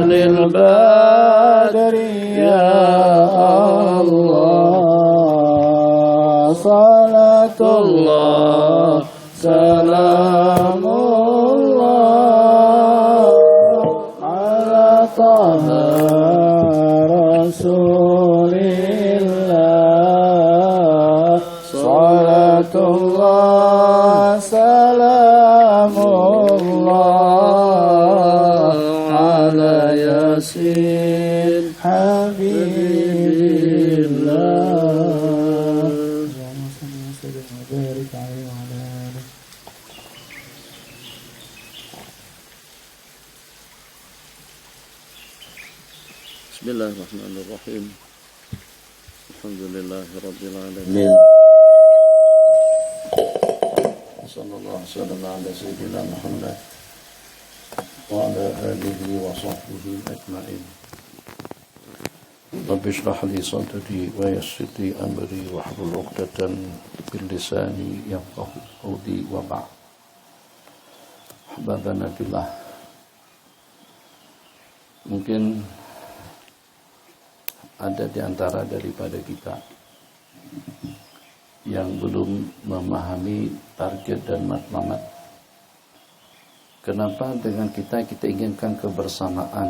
للبدر يا الله صلاة الله سلام الله على طه رسول الله صلاة الله سلام الله على ياسين حبيب الله اللهم صل وسلم وبارك عليه وعلى آله. Bismillahirrahmanirrahim. Alhamdulillahirrabbilalamin. Sallallahu alaihi wasallam ala sayyidina Muhammad wa ala alihi wa sahbihi ajma'in. Rabbi shrah li sadri wa yassir li amri wa hlul 'uqdatan min lisani yafqahu qawli wa ba'd. Ahbabana billah. Mungkin ada di antara daripada kita yang belum memahami target dan matlamat. Kenapa dengan kita inginkan kebersamaan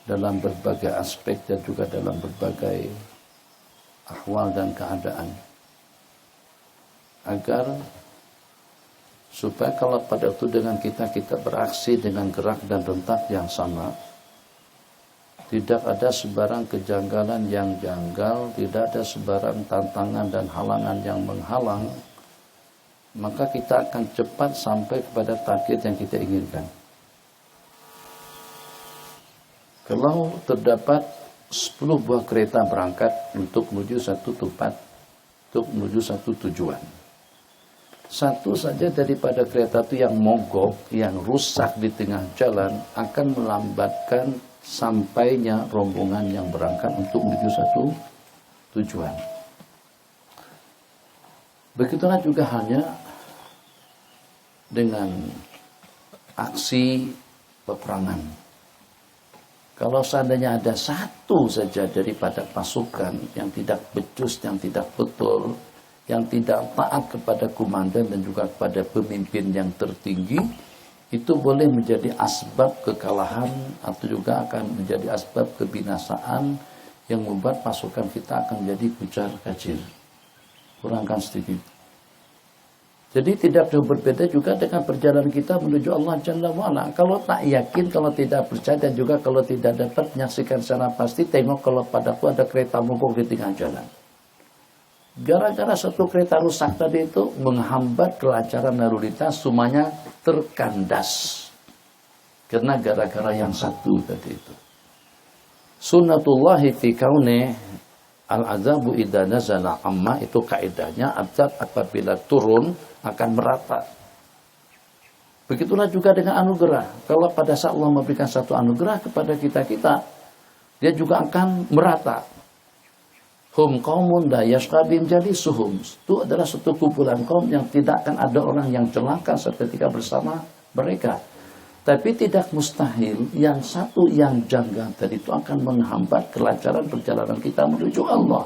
dalam berbagai aspek dan juga dalam berbagai ahwal dan keadaan, agar supaya kalau pada waktu dengan kita beraksi dengan gerak dan rentak yang sama, tidak ada sebarang kejanggalan yang janggal, tidak ada sebarang tantangan dan halangan yang menghalang, maka kita akan cepat sampai kepada target yang kita inginkan. Kalau terdapat 10 buah kereta berangkat untuk menuju satu tempat, untuk menuju satu tujuan, satu saja daripada kereta itu yang mogok, yang rusak di tengah jalan, akan melambatkan sampainya rombongan yang berangkat untuk menuju satu tujuan. Begitulah juga halnya dengan aksi peperangan. Kalau seandainya ada satu saja daripada pasukan yang tidak becus, yang tidak betul, yang tidak taat kepada komandan dan juga kepada pemimpin yang tertinggi, itu boleh menjadi asbab kekalahan atau juga akan menjadi asbab kebinasaan yang membuat pasukan kita akan menjadi pucar kacir, kurangkan sedikit. Jadi tidak jauh berbeda juga dengan perjalanan kita menuju Allah Jalla wa'ala. Kalau tak yakin, kalau tidak percaya dan juga kalau tidak dapat menyaksikan secara pasti, tengok kalau padaku ada kereta mogok di tengah jalan. Gara-gara satu kereta rusak tadi itu menghambat kelancaran lalu lintas, semuanya terkandas. Karena gara-gara yang satu tadi itu. Sunnatullahi fi kaune al-azabu idza nazala amma, itu kaidahnya azab apabila turun akan merata. Begitulah juga dengan anugerah. Kalau pada saat Allah memberikan satu anugerah kepada kita, dia juga akan merata. Hum qaumun la yashqa bihim jalisuhum. Itu adalah satu kumpulan kaum yang tidak akan ada orang yang celaka seketika bersama mereka. Tapi tidak mustahil yang satu yang janggal tadi itu akan menghambat kelancaran perjalanan kita menuju Allah.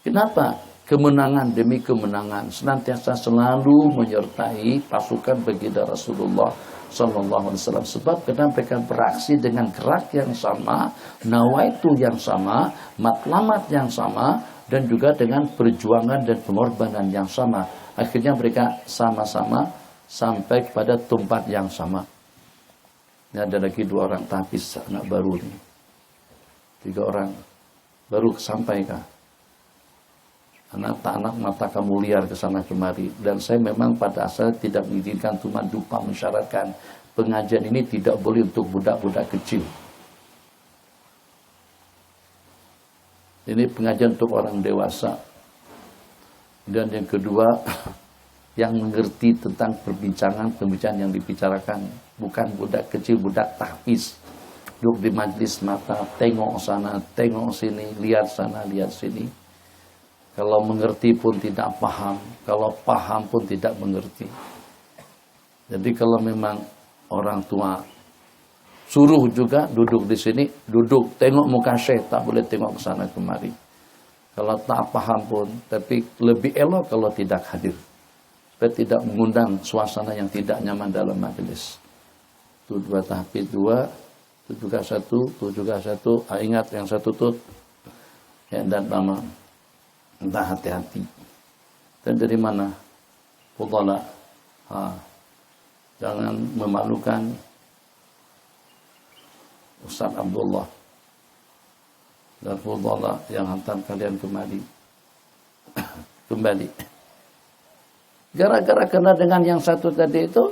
Kenapa? Kemenangan demi kemenangan senantiasa selalu menyertai pasukan baginda Rasulullah Sallallahu Alaihi Wasallam. Sebab karena mereka beraksi dengan gerak yang sama, nawaitu yang sama, matlamat yang sama, dan juga dengan perjuangan dan pengorbanan yang sama. Akhirnya mereka sama-sama sampai kepada tempat yang sama. Ini ada lagi 2 orang tapis anak baru nih. 3 orang baru sampai kah? Anak mata kamu liar ke sana kemari. Dan saya memang pada asal tidak mengizinkan, cuma lupa mensyaratkan pengajian ini tidak boleh untuk budak-budak kecil. Ini pengajian untuk orang dewasa. Dan yang kedua, yang mengerti tentang pembicaraan yang dibicarakan. Bukan budak kecil, budak tahfiz. Duduk di majlis mata, tengok sana, tengok sini, lihat sana, lihat sini. Kalau mengerti pun tidak paham, kalau paham pun tidak mengerti. Jadi kalau memang orang tua Suruh juga duduk di sini, duduk, tengok muka syekh, tak boleh tengok ke sana kemari. Kalau tak paham pun, tapi lebih elok kalau tidak hadir. Supaya tidak mengundang suasana yang tidak nyaman dalam majelis. Itu 2 tahfidz 2, itu juga 1, itu juga 1. Ingat yang 1 tuh, ya dan lama. Entah hati-hati. Dan dari mana? Fudhala. Jangan memalukan Ustaz Abdullah dan Fudhala yang hantar kalian kembali. Gara-gara kena dengan yang 1 tadi itu,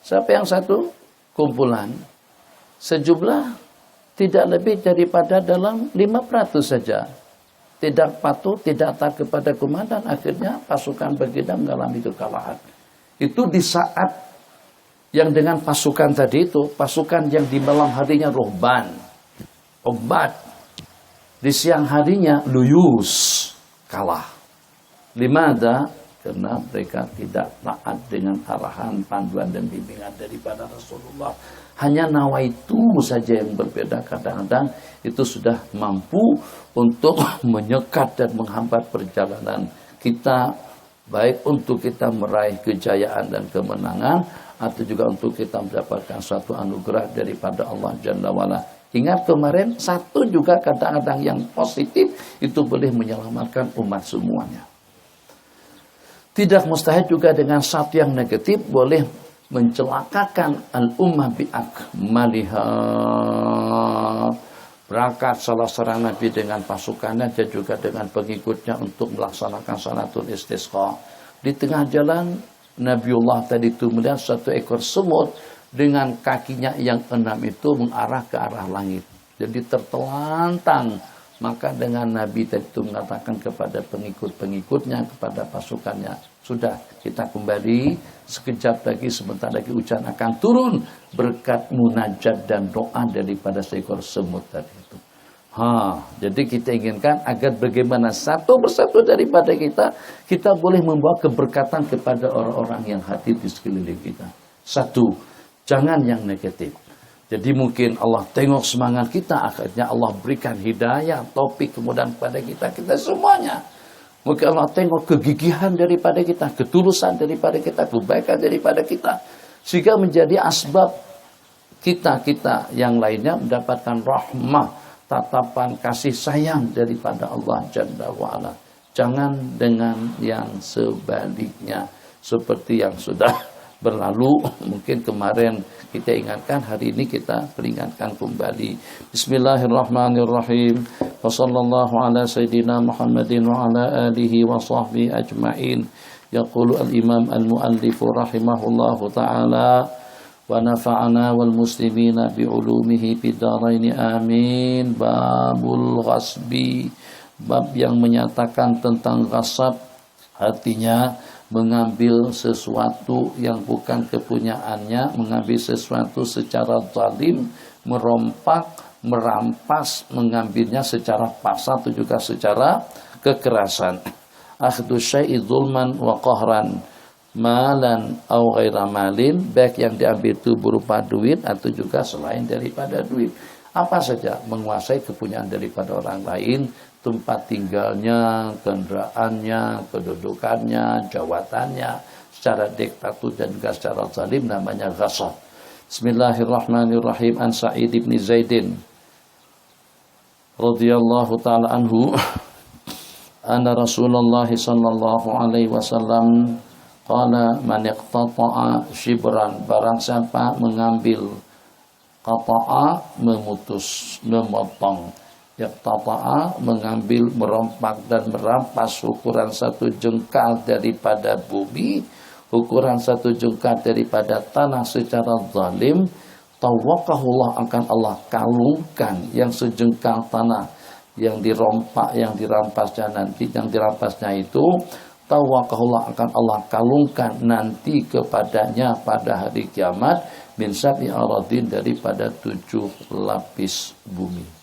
siapa yang 1? Kumpulan. Sejumlah tidak lebih daripada dalam 5% saja. Tidak patuh, tidak taat kepada komandan. Akhirnya pasukan Baginda mengalami kekalahan. Itu di saat yang dengan pasukan tadi itu, pasukan yang di malam harinya ruhban, obat, di siang harinya luyus, kalah. Limada? Karena mereka tidak taat dengan arahan, panduan dan bimbingan daripada Rasulullah. Hanya nawaitu saja yang berbeda. Kadang-kadang itu sudah mampu untuk menyekat dan menghambat perjalanan kita, baik untuk kita meraih kejayaan dan kemenangan, atau juga untuk kita mendapatkan suatu anugerah daripada Allah Jalla wa'ala. Ingat kemarin 1 juga kadang-kadang yang positif itu boleh menyelamatkan umat semuanya. Tidak mustahil juga dengan 1 yang negatif boleh mencelakakan al-ummah bi'akmaliha. Berangkat salah seorang Nabi dengan pasukannya dan juga dengan pengikutnya untuk melaksanakan salatul istisqa. Di tengah jalan Nabiullah tadi itu melihat 1 ekor semut dengan kakinya yang 6 itu mengarah ke arah langit. Jadi tertelantang. Maka dengan Nabi tadi itu mengatakan kepada pengikut-pengikutnya, kepada pasukannya, sudah kita kembali, sekejap lagi, sebentar lagi hujan akan turun berkat munajat dan doa daripada seekor semut tadi itu. Jadi kita inginkan agar bagaimana satu persatu daripada kita boleh membawa keberkatan kepada orang-orang yang hadir di sekeliling kita. 1, jangan yang negatif. Jadi mungkin Allah tengok semangat kita, akhirnya Allah berikan hidayah, taufik kemudahan kepada kita semuanya. Mungkin Allah tengok kegigihan daripada kita, ketulusan daripada kita, kebaikan daripada kita, sehingga menjadi asbab kita yang lainnya mendapatkan rahmah, tatapan kasih sayang daripada Allah Jalla wa'ala. Jangan dengan yang sebaliknya, seperti yang sudah berlalu. Mungkin kemarin kita ingatkan, hari ini kita peringatkan kembali. Bismillahirrahmanirrahim. Wa sallallahu ala sayyidina Muhammadin wa ala alihi wa sahbihi ajma'in. Yaqulu al-imam al-muallifu rahimahullahu ta'ala wa nafa'ana wal muslimina bi'ulumihi bidaraini amin. Babul ghasbi, bab yang menyatakan tentang ghasab, artinya mengambil sesuatu yang bukan kepunyaannya, mengambil sesuatu secara zalim, merampas, mengambilnya secara paksa atau juga secara kekerasan. Akhdhu syai'i zulman wa qahran, malan au ghaira malin, baik yang diambil itu berupa duit atau juga selain daripada duit. Apa saja, menguasai kepunyaan daripada orang lain, tempat tinggalnya, kendaraannya, kedudukannya, jabatannya, secara diktator dan juga secara zalim, namanya ghasab. Bismillahirrahmanirrahim. An Sa'id ibn Zaidin radhiyallahu ta'ala anhu anna Rasulullah sallallahu alaihi wasallam qala man iqtata'a shibran, barang siapa mengambil, qata'a memutus, memotong, yaqtata'a mengambil, merompak dan merampas ukuran 1 jengkal daripada bumi, ukuran 1 jengkal daripada tanah secara zalim, tawakahullah, akan Allah kalungkan yang sejengkal tanah yang dirompak, yang dirampasnya nanti, yang dirampasnya itu, tawakahullah akan Allah kalungkan nanti kepadanya pada hari kiamat, min sab'i aradin, daripada 7 lapis bumi.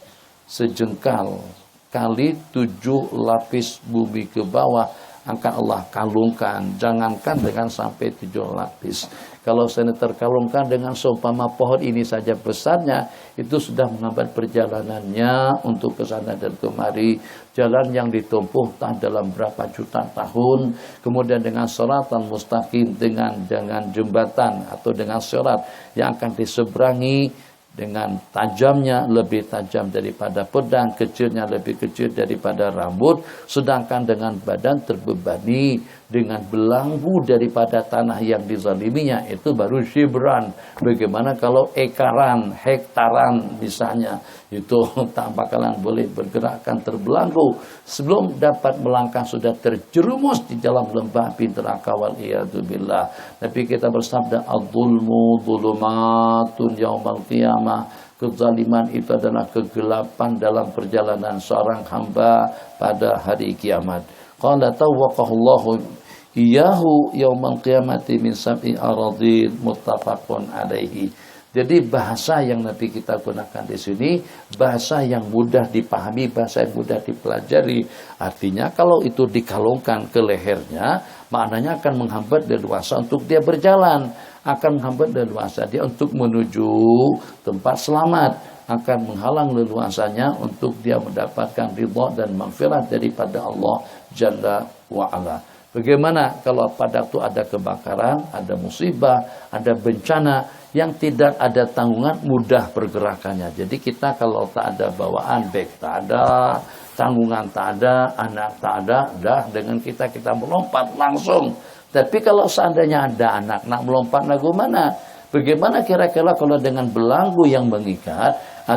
Sejengkal kali 7 lapis bumi ke bawah akan Allah kalungkan. Jangankan dengan sampai 7 lapis. Kalau saya terkalungkan dengan seumpama pohon ini saja besarnya, itu sudah menghambat perjalanannya untuk ke sana dan kemari. Jalan yang ditempuh dalam berapa juta tahun. Kemudian dengan siratan mustaqim, dengan jembatan atau dengan sirat yang akan diseberangi, dengan tajamnya lebih tajam daripada pedang, kecilnya lebih kecil daripada rambut, sedangkan dengan badan terbebani dengan belanggu daripada tanah yang dizaliminya, itu baru shibran. Bagaimana kalau ekaran, hektaran misalnya, itu tak bakalan boleh bergerak, akan terbelanggu. Sebelum dapat melangkah sudah terjerumus di dalam lembah api neraka wal iyadu billah. Nabi kita bersabda, "Adzulmu dzulumatun yaumal qiyamah." Kezaliman itu adalah kegelapan dalam perjalanan seorang hamba pada hari kiamat. Qala tawwaqahullahu iyahu yaumal qiyamati min sab'i aradin muttafaqun alaihi. Jadi bahasa yang Nabi kita gunakan di sini bahasa yang mudah dipahami, bahasa yang mudah dipelajari. Artinya kalau itu dikalungkan ke lehernya, maknanya akan menghambat leluasa untuk dia berjalan, akan menghambat leluasa dia untuk menuju tempat selamat, akan menghalang leluasanya untuk dia mendapatkan ridha dan maghfirah daripada Allah Jalla wa Ala. Bagaimana kalau pada waktu ada kebakaran, ada musibah, ada bencana yang tidak ada tanggungan, mudah pergerakannya. Jadi kita kalau tak ada bawaan, beg tak ada, tanggungan tak ada, anak tak ada, dah dengan kita melompat langsung. Tapi kalau seandainya ada anak nak melompat lagu mana? Bagaimana kira-kira kalau dengan belanggu yang mengikat,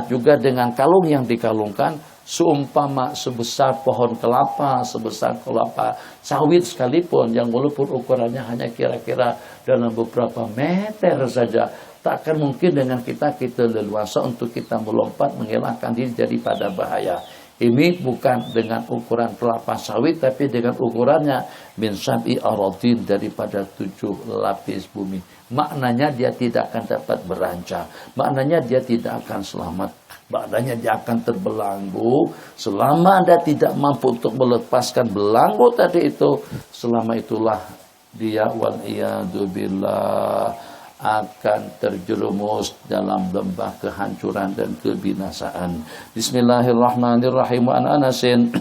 juga dengan kalung yang dikalungkan, seumpama sebesar pohon kelapa, sebesar kelapa sawit sekalipun, yang walaupun ukurannya hanya kira-kira dalam beberapa meter saja, tak akan mungkin dengan kita leluasa untuk kita melompat mengelakkan diri daripada bahaya. Ini bukan dengan ukuran kelapa sawit, tapi dengan ukurannya min sab'i aradin, daripada 7 lapis bumi. Maknanya dia tidak akan dapat beranca, maknanya dia tidak akan selamat, maknanya dia akan terbelanggu. Selama Anda tidak mampu untuk melepaskan belanggu tadi itu, selama itulah dia wal iyadu billah akan terjerumus dalam lembah kehancuran dan kebinasaan. Bismillahirrahmanirrahim. Wa an Anasin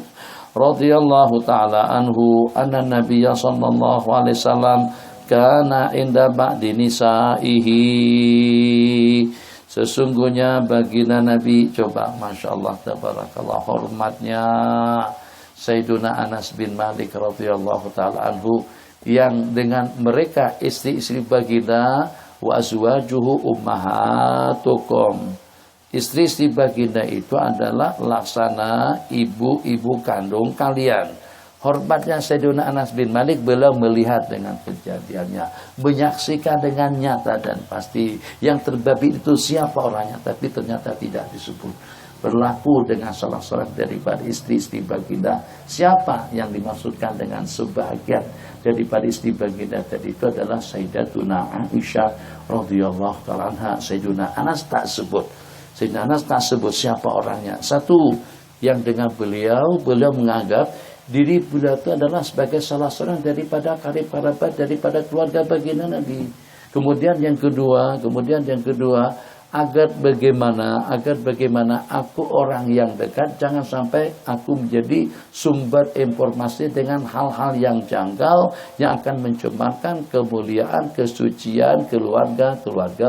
radhiyallahu taala anhu anna Nabiyya sallallahu alaihi wasallam kana inda ba'di nisaihi. Sesungguhnya baginda Nabi, coba Masya Allah tabarakallah hormatnya Sayyiduna Anas bin Malik radhiyallahu taala anhu, yang dengan mereka istri-istri baginda, wa azwajuhu ummahatukum, istri-istri baginda itu adalah laksana ibu-ibu kandung kalian. Hormatnya Sayyidina Anas bin Malik, beliau melihat dengan kejadiannya, menyaksikan dengan nyata dan pasti. Yang terbabi itu siapa orangnya, tapi ternyata tidak disebut. Berlaku dengan salah seorang daripada istri-istri baginda. Siapa yang dimaksudkan dengan sebagian daripada istri baginda tadi itu adalah Sayyidatuna Aisyah radhiyallahu ta'ala anha. Sayyiduna Anas tak sebut. Sayyidina Anas tak sebut siapa orangnya. Satu, yang dengan beliau menganggap diri beliau itu adalah sebagai salah seorang daripada karib kerabat daripada keluarga baginda Nabi. Kemudian yang kedua, agar bagaimana aku orang yang dekat, jangan sampai aku menjadi sumber informasi dengan hal-hal yang janggal yang akan mencemarkan kemuliaan, kesucian keluarga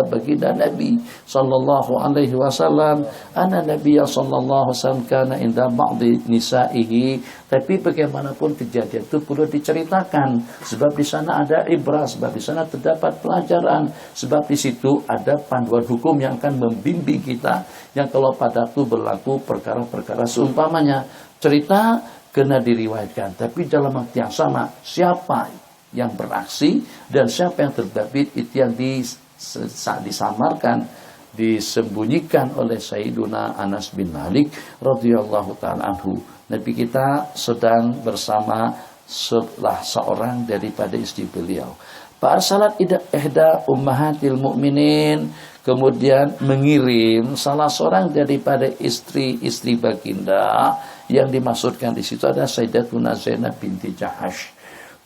baginda Nabi sallallahu alaihi wasallam. Ana Nabiya sallallahu alaihi wasallam kana inda ba'di nisaihi. Tapi bagaimanapun kejadian itu perlu diceritakan, sebab di sana ada ibrah, sebab di sana terdapat pelajaran, sebab di situ ada panduan hukum yang akan membimbing kita, yang kalau pada itu berlaku perkara-perkara seumpamanya. Cerita kena diriwayatkan, tapi dalam waktu yang sama siapa yang beraksi dan siapa yang terbabit itu yang disamarkan, disembunyikan oleh Sayyiduna Anas bin Malik radhiyallahu ta'ala anhu. Nabi kita sedang bersama salah seorang daripada istri beliau. Fa'arsalat ihda ummahatil mu'minin, kemudian mengirim salah seorang daripada istri-istri baginda, yang dimaksudkan di situ ada Sayyidatuna Zainab binti Jahash.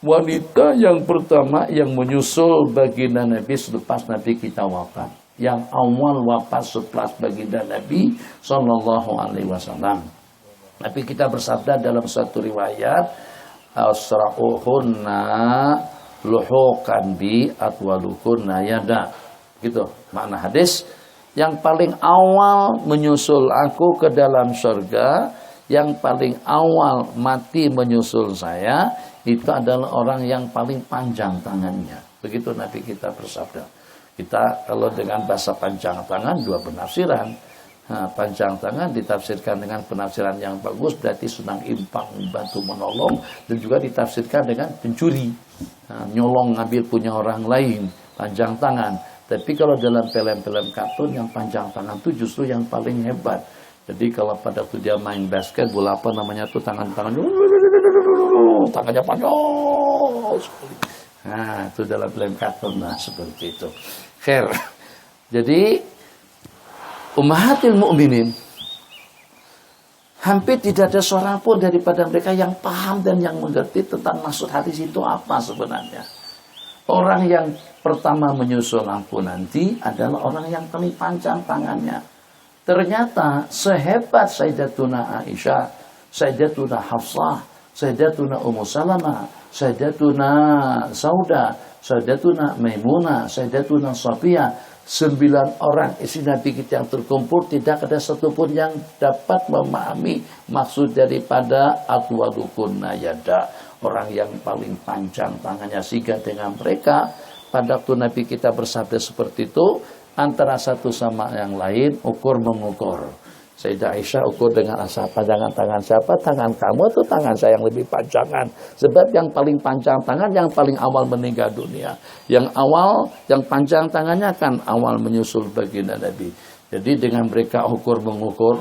wanita yang pertama yang menyusul baginda Nabi selepas Nabi kita wafat, yang awal wafat setelah baginda Nabi Sallallahu Alaihi Wasallam. Nabi kita bersabda dalam satu riwayat, asra'uhunna luhukan bi atwalukunna yada. Gitu makna hadis. Yang paling awal menyusul aku ke dalam surga, yang paling awal mati menyusul saya, itu adalah orang yang paling panjang tangannya. Begitu Nabi kita bersabda. Kita kalau dengan bahasa panjang tangan dua penafsiran. Nah, panjang tangan ditafsirkan dengan penafsiran yang bagus, berarti senang infak, membantu menolong, dan juga ditafsirkan dengan pencuri, nyolong ngambil punya orang lain, panjang tangan. Tapi kalau dalam film-film kartun yang panjang tangan itu justru yang paling hebat. Jadi kalau pada waktu dia main basket, bola apa namanya tuh tangannya panjang. Nah, itu dalam film kartun, nah seperti itu. Khair. Jadi ummahatil mukminin, hampir tidak ada seorang pun daripada mereka yang paham dan yang mengerti tentang maksud hadis itu apa sebenarnya. Orang yang pertama menyusul aku nanti adalah orang yang paling panjang tangannya. Ternyata sehebat Sayyidatuna Aisyah, Sayyidatuna Hafsah, Sayyidatuna Ummu Salamah, Sayyidatuna Sauda, Sayyidatuna Maimunah, Sayyidatuna Safiyah, 9 orang istri Nabi kita yang terkumpul, tidak ada satupun yang dapat memahami maksud daripada atwalukunna yada, orang yang paling panjang tangannya. Sehingga dengan mereka pada waktu Nabi kita bersabda seperti itu, antara satu sama yang lain ukur mengukur. Sayyidah Aisyah ukur dengan asal panjangan tangan siapa, tangan kamu atau tangan saya yang lebih panjangan. Sebab yang paling panjang tangan yang paling awal meninggal dunia. Yang awal, yang panjang tangannya kan awal menyusul baginda Nabi. Jadi dengan mereka ukur mengukur,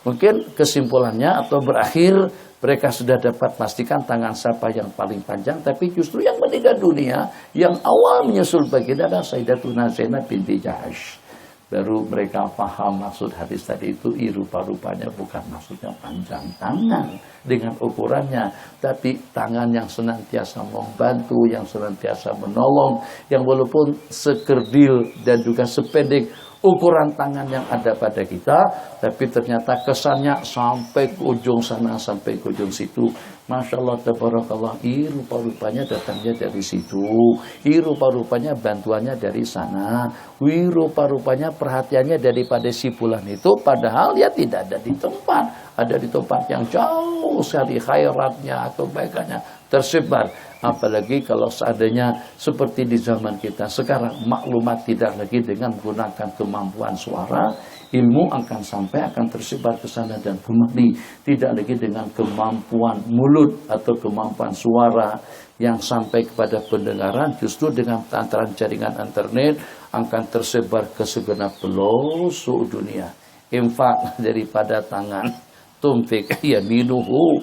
mungkin kesimpulannya atau berakhir mereka sudah dapat pastikan tangan siapa yang paling panjang. Tapi justru yang meninggal dunia, yang awal menyusul baginda adalah Sayyidatuna Zainab binti Jahash. Baru mereka paham maksud hadis tadi itu, rupa-rupanya bukan maksudnya panjang tangan dengan ukurannya, tapi tangan yang senantiasa membantu, yang senantiasa menolong, yang walaupun sekerdil dan juga sependek ukuran tangan yang ada pada kita, tapi ternyata kesannya sampai ke ujung sana, sampai ke ujung situ. Masya Allah, tabarakallah, rupa-rupanya datangnya dari situ, rupa-rupanya bantuannya dari sana, rupa-rupanya perhatiannya daripada si fulan itu, padahal dia tidak ada di tempat yang jauh sekali khairatnya atau kebaikannya tersebar. Apalagi kalau seandainya seperti di zaman kita sekarang, maklumat tidak lagi dengan menggunakan kemampuan suara, ilmu akan sampai, akan tersebar ke sana dan kemari. Tidak lagi dengan kemampuan mulut atau kemampuan suara yang sampai kepada pendengaran, justru dengan antara jaringan internet akan tersebar ke segenap pelosok dunia. Infak daripada tangan, tumfik yaminuhu,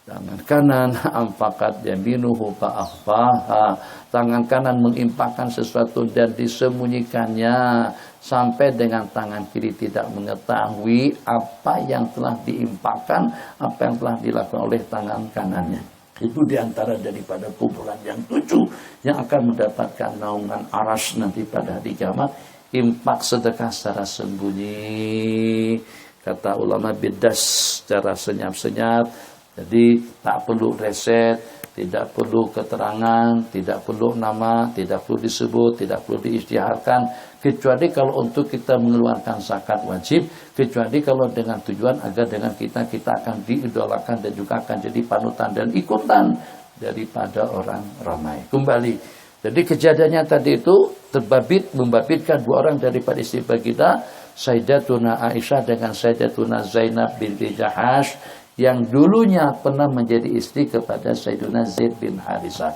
tangan kanan ampakat yaminuhu fa'akhfaha, tangan kanan mengimpakkan sesuatu dan disembunyikannya, sampai dengan tangan kiri tidak mengetahui apa yang telah diimpakkan, apa yang telah dilakukan oleh tangan kanannya. Itu diantara daripada kumpulan yang 7 yang akan mendapatkan naungan aras nanti pada hari kiamat. Impak sedekah secara sembunyi, kata ulama, bidas secara senyap-senyap. Jadi tak perlu reset, tidak perlu keterangan, tidak perlu nama, tidak perlu disebut, tidak perlu diisytiharkan, kecuali kalau untuk kita mengeluarkan zakat wajib, kecuali kalau dengan tujuan agar dengan kita akan diidolakan dan juga akan jadi panutan dan ikutan daripada orang ramai. Kembali, jadi kejadiannya tadi itu membabitkan 2 orang daripada istri kita, Sayyidatuna Aisyah dengan Sayyidatuna Zainab binti Jahash, yang dulunya pernah menjadi istri kepada Sayyiduna Zaid bin Harithah.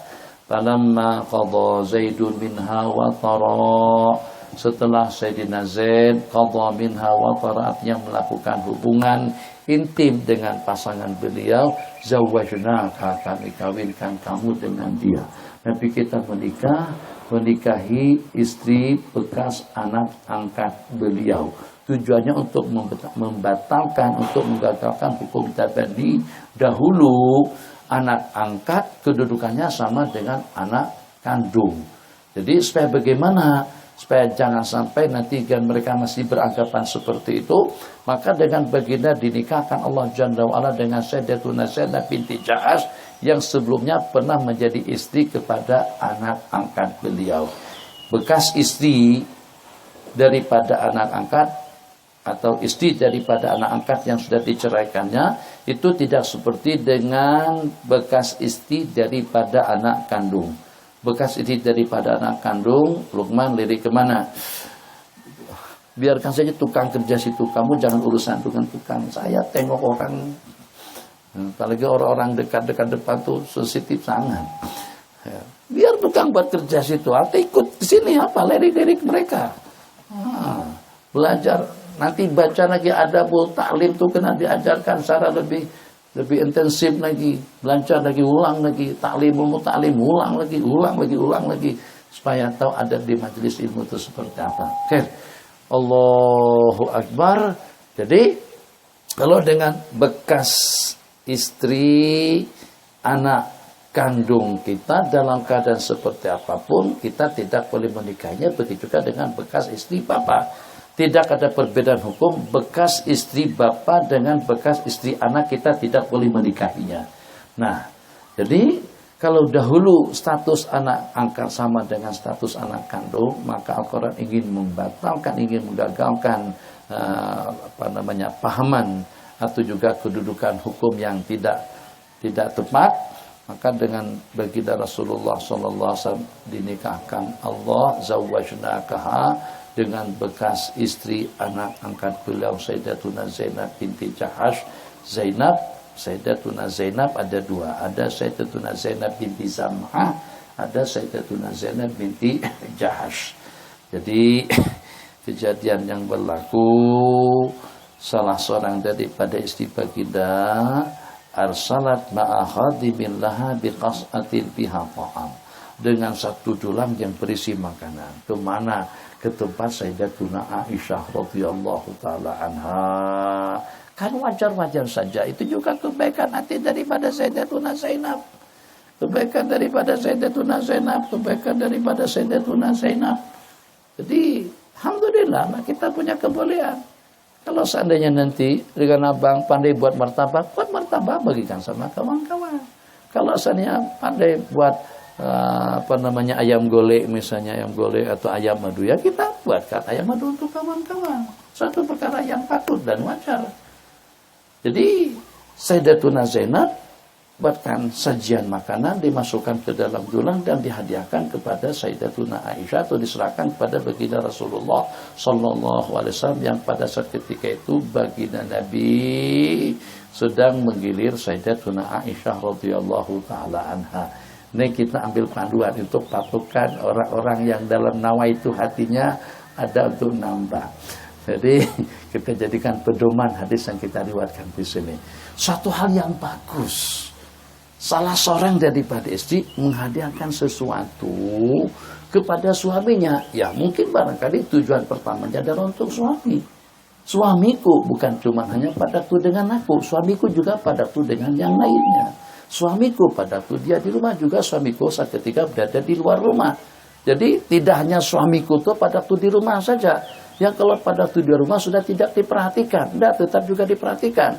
Falamma qadha Zaidun minha wa tara, setelah Sayyidina Zaid qadha minha wa tara, artinya melakukan hubungan intim dengan pasangan beliau, zawwajnaka, kami kawinkan kamu dengan dia. Nabi kita menikahi istri bekas anak angkat beliau. Tujuannya untuk membatalkan, untuk menggagalkan hukum tabani dahulu. anak angkat kedudukannya sama dengan anak kandung. Jadi supaya bagaimana? Supaya jangan sampai nanti mereka masih beranggapan seperti itu, maka dengan baginda dinikahkan Allah Jalla wa'ala dengan Sayyidatuna Zainab binti Jahsh yang sebelumnya pernah menjadi istri kepada anak angkat beliau. Bekas istri daripada anak angkat atau istri daripada anak angkat yang sudah diceraikannya itu tidak seperti dengan bekas istri daripada anak kandung. Bekas istri daripada anak kandung, Luqman lirik kemana? Biarkan saja tukang kerja situ, kamu jangan urusan dengan tukang. Saya tengok orang, apalagi orang-orang dekat-dekat depan tuh sensitif sangat. Biar tukang buat kerja situ, atau ikut di sini apa lirik-lirik mereka. Belajar, nanti baca lagi adabul ta'lim tuh kena diajarkan secara lebih intensif lagi, belajar lagi, ulang lagi, taklimul muta'lim, ulang lagi, supaya tahu adab di majelis ilmu itu seperti apa. Oke. Allahu Akbar. Jadi kalau dengan bekas istri anak kandung kita dalam keadaan seperti apapun, kita tidak boleh menikahinya. Begitu juga dengan bekas istri bapak. Tidak ada perbedaan hukum bekas istri bapak dengan bekas istri anak, kita tidak boleh menikahinya. Nah, jadi kalau dahulu status anak angkat sama dengan status anak kandung, maka Al-Quran ingin membatalkan, ingin menggagalkan pahaman atau juga kedudukan hukum yang tidak tepat. Maka dengan baginda Rasulullah SAW dinikahkan Allah zawwajnakaha dengan bekas istri anak angkat beliau Sayyidatuna Zainab binti Jahsh. Sayyidatuna Zainab ada dua, ada Sayyidatuna Zainab binti Zam'ah, ada Sayyidatuna Zainab binti Jahsh. Jadi kejadian yang berlaku, salah seorang daripada istri baginda arsalat ma'a khadimin laha biqas'atin biha ta'am, dengan satu dulang yang berisi makanan. Kemana? Ke tempat Sayyidatuna Aisyah radhiyallahu taala anha. Kan wajar-wajar saja, itu juga kebaikan hati daripada Sayyidatuna Zainab. Kebaikan daripada Sayyidatuna Zainab, kebaikan daripada Sayyidatuna Zainab. Jadi alhamdulillah kita punya kebolehan. Kalau seandainya nanti dengan abang pandai buat martabak bagikan sama kawan-kawan. Kalau seandainya pandai buat ayam golek misalnya, ayam golek atau ayam madu, ya kita buatkan ayam madu untuk kawan-kawan. Satu perkara yang patut dan wajar. Jadi Sayyidatuna Zainab buatkan sajian makanan, dimasukkan ke dalam dulang dan dihadiahkan kepada Sayyidatuna Aisyah atau diserahkan kepada baginda Rasulullah sallallahu alaihi wasallam yang pada saat ketika itu baginda Nabi sedang menggilir Sayyidatuna Aisyah radhiyallahu taala anha. Ini kita ambil panduan untuk patokan orang-orang yang dalam nawa itu hatinya ada untuk nambah. Jadi kita jadikan pedoman hadis yang kita riwayatkan di sini. Suatu hal yang bagus. Salah seorang daripada istri menghadiahkan sesuatu kepada suaminya. Ya mungkin barangkali tujuan pertamanya adalah untuk suami. Suamiku bukan cuma hanya padaku dengan aku, suamiku juga padaku dengan yang lainnya. Suamiku padaku dia di rumah, juga suamiku saat ketika berada di luar rumah. Jadi tidak hanya suamiku itu padaku di rumah saja. Yang kalau padaku di rumah sudah tidak diperhatikan, tidak tetap juga diperhatikan.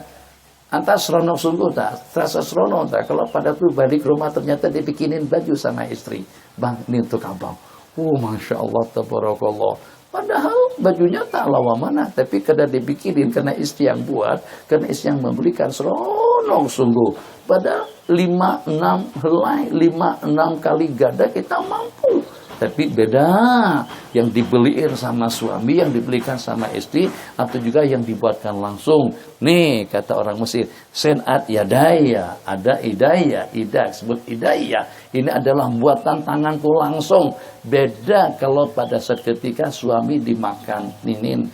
Antar seronok sungguh tak, terasa seronok tak. Kalau padaku balik rumah ternyata dibikinin baju sama istri. Bang, ini untuk abang. Oh, Masya Allah, tabarakallah. Padahal bajunya tak lawa mana, tapi karena dibikinin, karena istri yang buat, karena istri yang memberikan, seronok sungguh. Pada 5-6 helai, 5-6 kali gada kita mampu. Tapi beda yang dibeliin sama suami, yang dibelikan sama istri, atau juga yang dibuatkan langsung. Nih kata orang Mesir, senat yadaya, ada idaya, idah sebut idaya. Ini adalah buatan tanganku langsung. Beda kalau pada saat ketika suami dimakanin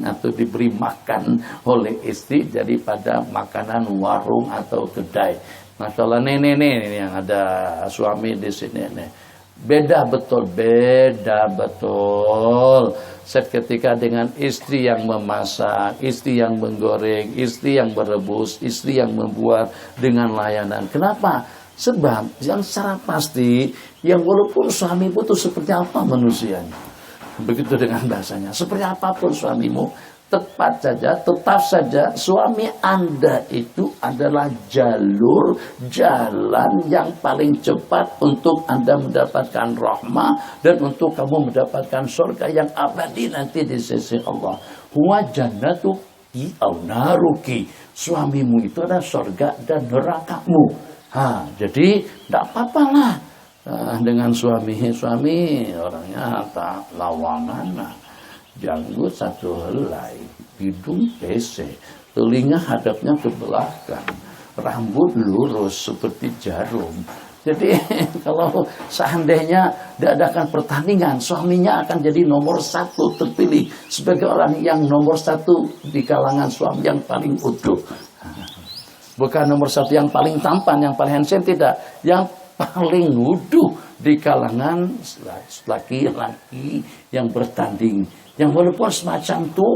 atau diberi makan oleh istri daripada makanan warung atau kedai. Masalah nih yang ada suami di sini nih. Beda betul, beda betul. Seketika dengan istri yang memasak, istri yang menggoreng, istri yang merebus, istri yang membuat dengan layanan. Kenapa? Sebab yang secara pasti, yang walaupun suami itu seperti apa manusianya. Begitu dengan bahasanya. Seperti apapun suamimu, tepat saja, tetap saja suami Anda itu adalah jalan yang paling cepat untuk Anda mendapatkan rahmah dan untuk kamu mendapatkan surga yang abadi nanti di sisi Allah. Huwa jannatuki au naruki. Suamimu itu adalah surga dan nerakamu. Jadi tidak apa-apalah dengan suami orangnya tak lawangan. Janggut satu helai, hidung pesek, telinga hadapnya ke belakang, rambut lurus seperti jarum. Jadi kalau seandainya diadakan pertandingan, suaminya akan jadi nomor 1 terpilih sebagai orang yang nomor 1 di kalangan suami yang paling utuh. Bukan nomor 1 yang paling tampan, yang paling handsome, tidak. Yang paling utuh di kalangan laki-laki yang bertanding. Yang walaupun semacam itu,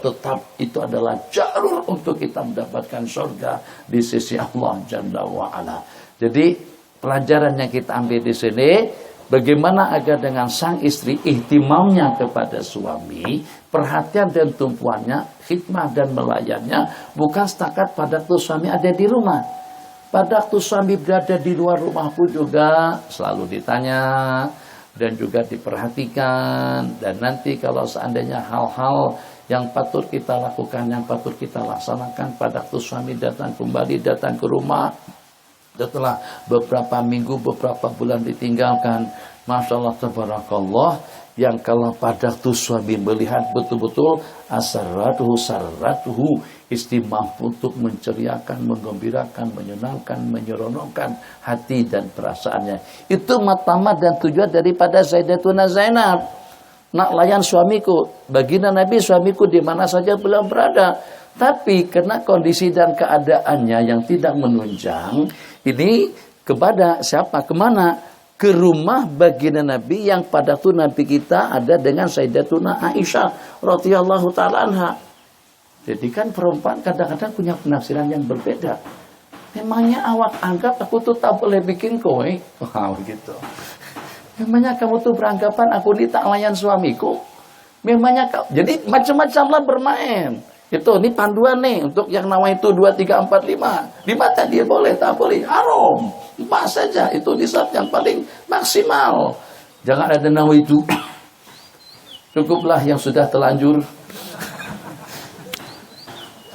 tetap itu adalah jalur untuk kita mendapatkan surga di sisi Allah Jalla wa'ala. Jadi pelajaran yang kita ambil di sini, bagaimana agar dengan sang istri ihtimamnya kepada suami, perhatian dan tumpuannya, khidmah dan melayannya, bukan setakat pada waktu suami ada di rumah. Pada waktu suami berada di luar rumah pun juga selalu ditanya dan juga diperhatikan. Dan nanti kalau seandainya hal-hal yang patut kita lakukan, yang patut kita laksanakan pada waktu suami datang ke rumah setelah beberapa minggu, beberapa bulan ditinggalkan, Masya Allah, tabarakallah, yang kalau pada waktu suami melihat betul-betul sarratuhu istimah untuk menceriakan, menggembirakan, menyenangkan, menyeronokkan hati dan perasaannya. Itu matama dan tujuan daripada Sayyidatuna Zainab. Nak layan suamiku, baginda Nabi suamiku di mana saja beliau berada. Tapi karena kondisi dan keadaannya yang tidak menunjang, ini kepada siapa? Kemana? Ke rumah baginda Nabi yang pada itu Nabi kita ada dengan Sayyidatuna Aisyah radhiyallahu ta'ala anha. Jadi kan perempuan kadang-kadang punya penafsiran yang berbeda. Memangnya awak anggap aku tuh tak boleh bikin kue? Wah begitu. Memangnya kamu tuh beranggapan aku ini tak layan suamiku? Memangnya kau... Jadi macam-macamlah bermain. Ini panduan nih untuk yang nama itu 2, 3, 4, 5. 5 tadi boleh, tak boleh, haram. 4 saja, itu nisab yang paling maksimal. Jangan ada nama itu. Cukuplah yang sudah terlanjur.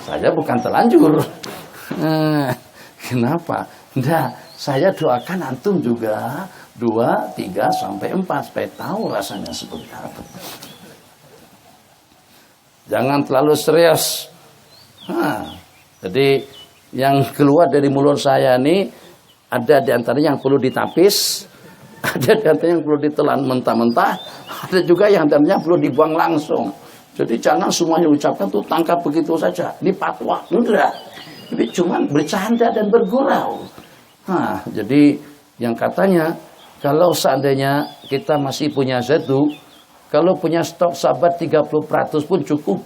Saya bukan terlanjur. Kenapa? Nah, saya doakan antum juga 2, 3, sampai 4 supaya tahu rasanya seperti apa. Jangan terlalu serius. Jadi yang keluar dari mulut saya ini ada di antaranya yang perlu ditapis, ada di antaranya yang perlu ditelan mentah-mentah, ada juga yang antaranya perlu dibuang langsung. Jadi jangan semuanya ucapkan tuh tangkap begitu saja. Ini fatwa, enggak. Ini cuma bercanda dan bergurau. Jadi yang katanya kalau seandainya kita masih punya zatu, kalau punya stok sahabat 30% pun cukup.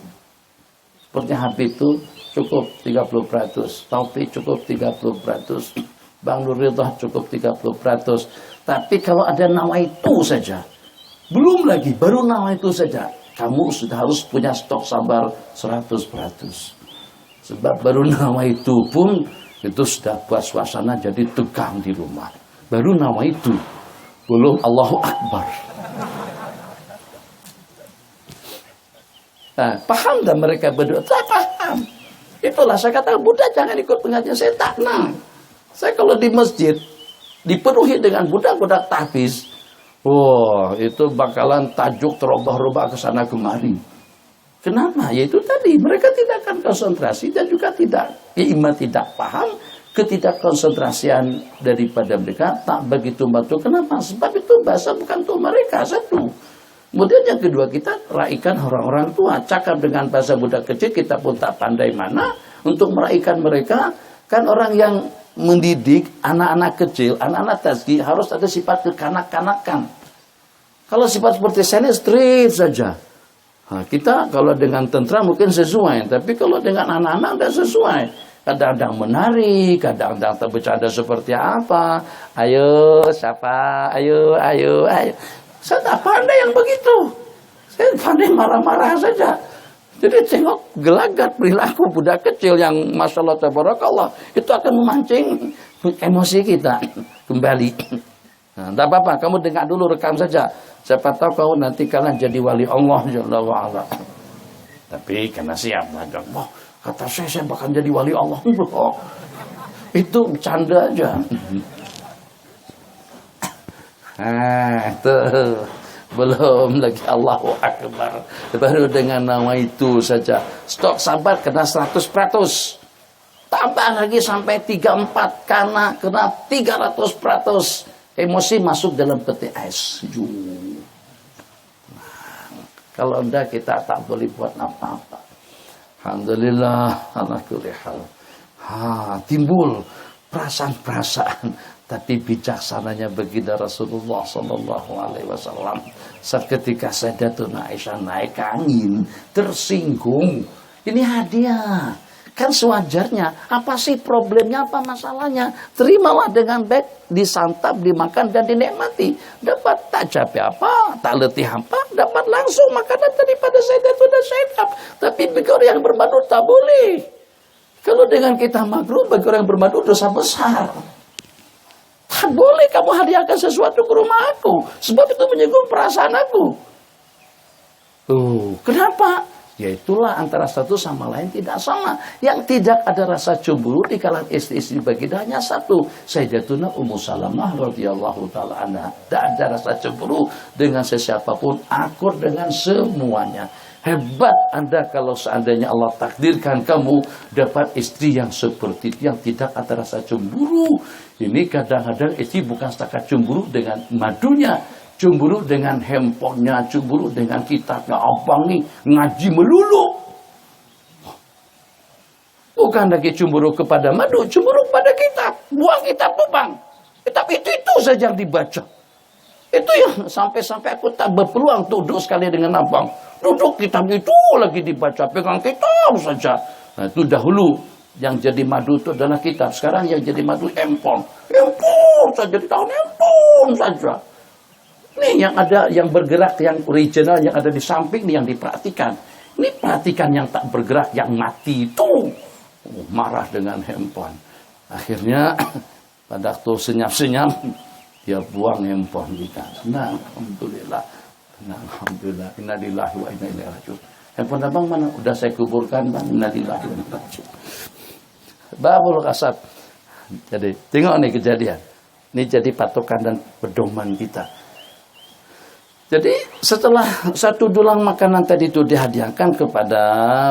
Seperti Habib itu cukup 30%. Taufik cukup 30%. Bang Nur Ridha cukup 30%. Tapi kalau ada nama itu saja. Belum lagi, baru nama itu saja. Kamu sudah harus punya stok sabar 100%. Sebab baru nama itu pun itu sudah buat suasana jadi tegang di rumah. Baru nama itu. Belum Allahu Akbar. Paham dan mereka berdua? Saya paham. Itulah saya kata, Buddha jangan ikut pengajian saya tak nah. Saya kalau di masjid dipenuhi dengan budak-budak tahfiz, itu bakalan tajuk terubah-ubah ke sana kemari. Kenapa? Yaitu tadi mereka tidak akan konsentrasi dan juga tidak paham, ketidakkonsentrasian daripada mereka tak begitu bantu. Kenapa? Sebab itu bahasa bukan untuk mereka, satu. Kemudian yang kedua, kita raikan orang-orang tua. Cakap dengan bahasa budak kecil, kita pun tak pandai mana untuk meraikan mereka. Kan orang yang mendidik anak-anak kecil, anak-anak tazki harus ada sifat kekanak-kanakan. Kalau sifat seperti saya ini straight saja. Nah, kita kalau dengan tentara mungkin sesuai, tapi kalau dengan anak-anak tidak sesuai. Kadang-kadang menari, kadang-kadang bercanda seperti apa. Ayo, siapa? Ayo. Saya tak pandai yang begitu. Saya pandai marah-marah saja. Jadi tengok gelagat perilaku budak kecil yang Masya Allah tabarakallah, itu akan memancing emosi kita kembali. Nah, tidak apa-apa, kamu dengar dulu, rekam saja. Siapa tahu kau nanti kalian jadi wali Allah Jalla wa'ala. Tapi karena siap, wah, kata saya bakal jadi wali Allah. Oh, itu bercanda aja. Itu belum lagi Allahu Akbar. Baru dengan nama itu saja. Stok sabar kena 100%. Tambah lagi sampai 34 karena kena 300%. Emosi masuk dalam peti es. Kalau enggak kita tak boleh buat apa-apa. Alhamdulillah ala kulli hal. Timbul perasaan-perasaan, tapi bijaksananya baginda Rasulullah sallallahu alaihi wasallam. Seketika Sayyidatuna Aisyah naik ke angin, tersinggung. Ini hadiah. Kan sewajarnya, apa sih problemnya, apa masalahnya? Terimalah dengan baik, disantap, dimakan, dan dinikmati. Dapat tak capek apa, tak letih apa, dapat langsung makanan daripada Sayyidatuna Zainab. Tapi bagi orang yang bermadu tak boleh. Kalau dengan kita makruh, bagi orang yang bermadu dosa besar. Tak boleh kamu hadiahkan sesuatu ke rumah aku, sebab itu menyinggung perasaan aku. Kenapa? Ya itulah antara satu sama lain tidak sama. Yang tidak ada rasa cemburu di kalangan istri-istri baginda hanya satu, Sayyidatuna Ummu Salamah radhiyallahu taala anha. Tidak ada rasa cemburu dengan sesiapapun, akur dengan semuanya. Hebat Anda kalau seandainya Allah takdirkan kamu dapat istri yang seperti itu, yang tidak ada rasa cemburu. Ini kadang-kadang istri bukan setakat cemburu dengan madunya, cemburu dengan handphonenya, cemburu dengan kitabnya. Abang nih ngaji melulu. Bukan lagi cemburu kepada madu, cemburu kepada kitab. Buang kitab tuh bang. Kitab itu saja yang dibaca. Itu yang sampai-sampai aku tak berpeluang duduk sekali dengan abang. Duduk kitab itu lagi dibaca, pegang kitab saja. Nah itu dahulu yang jadi madu itu adalah kitab. Sekarang yang jadi madu handphone. Handphone saja, di tahun handphone saja. Nih yang ada, yang bergerak, yang original, yang ada di samping nih yang diperhatikan. Ini perhatikan yang tak bergerak, yang mati itu. Marah dengan handphone. Akhirnya pada waktu senyap-senyap, dia buang handphone kita. Nah, alhamdulillah. Nah, alhamdulillah. Innalillahi wa inna ilaihi raji'un. Handphone abang mana? Udah saya kuburkan bang. Innalillahi wa inna ilaihi raji'un. Babul kasab. Jadi, tengok nih kejadian. Ini jadi patokan dan pedoman kita. Jadi setelah satu dulang makanan tadi itu dihadiahkan kepada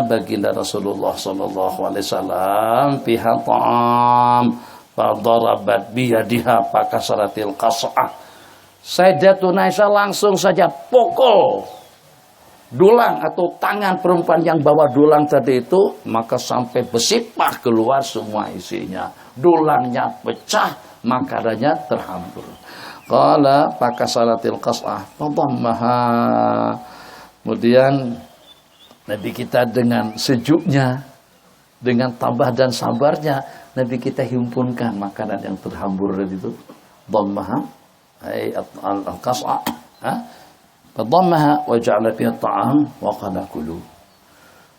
baginda Rasulullah sallallahu alaihi wasallam, pihak ta'am fadarabat biyadiha pakasaratil qas'ah. Sayyidatuna Aisyah langsung saja pukul dulang atau tangan perempuan yang bawa dulang tadi itu, maka sampai bersipah keluar semua isinya. Dulangnya pecah, makanannya terhampur. Qala pakasaratil qas'ah fadammaha. Kemudian Nabi kita dengan sejuknya, dengan tabah dan sabarnya, Nabi kita himpunkan makanan yang terhambur itu. Dammaha ay al-qas'ah, fadammaha wa ja'ala fiha at-ta'am wa qala kulu.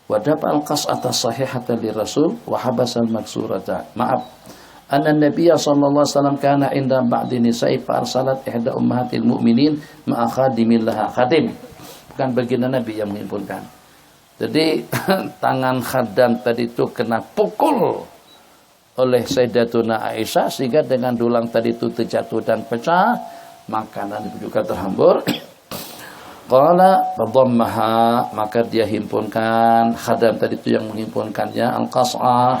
Wa dafa al-qas'ata sahihatan li Rasul wa habasa al-maksurata. Maaf. Anna Nabiya sallallahu alaihi wasallam kana inda ba'di nisa'i fa arsalat ihda ummahatil mu'minin ma'a khadimin laha. Khadim bukan baginda Nabi yang menghimpunkan. Jadi tangan khadam tadi itu kena pukul oleh Sayyidatuna Aisyah sehingga dengan dulang tadi itu terjatuh dan pecah, makanan itu juga terhambur. Qala fadammaha, maka dia himpunkan, khadam tadi itu yang menghimpunkannya, al-qas'ah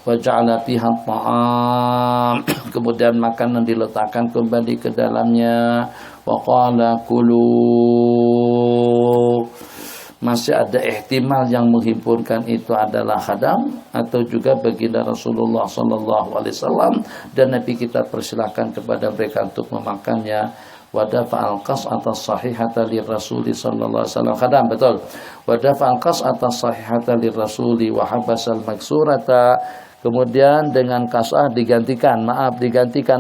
wa ja'ala fiha ta'am, kemudian makanan diletakkan kembali ke dalamnya. Wa qala kulu, masih ada ihtimal yang menghimpunkan itu adalah khadam atau juga baginda Rasulullah sallallahu alaihi wasallam, dan Nabi kita persilahkan kepada mereka untuk memakannya. Wadafa al-qas atas sahihata li Rasuli sallallahu alaihi wasallam khadam, betul. Wadafa al-qas atas sahihata li Rasuli wa habasal maksurata. Kemudian dengan kas'ah digantikan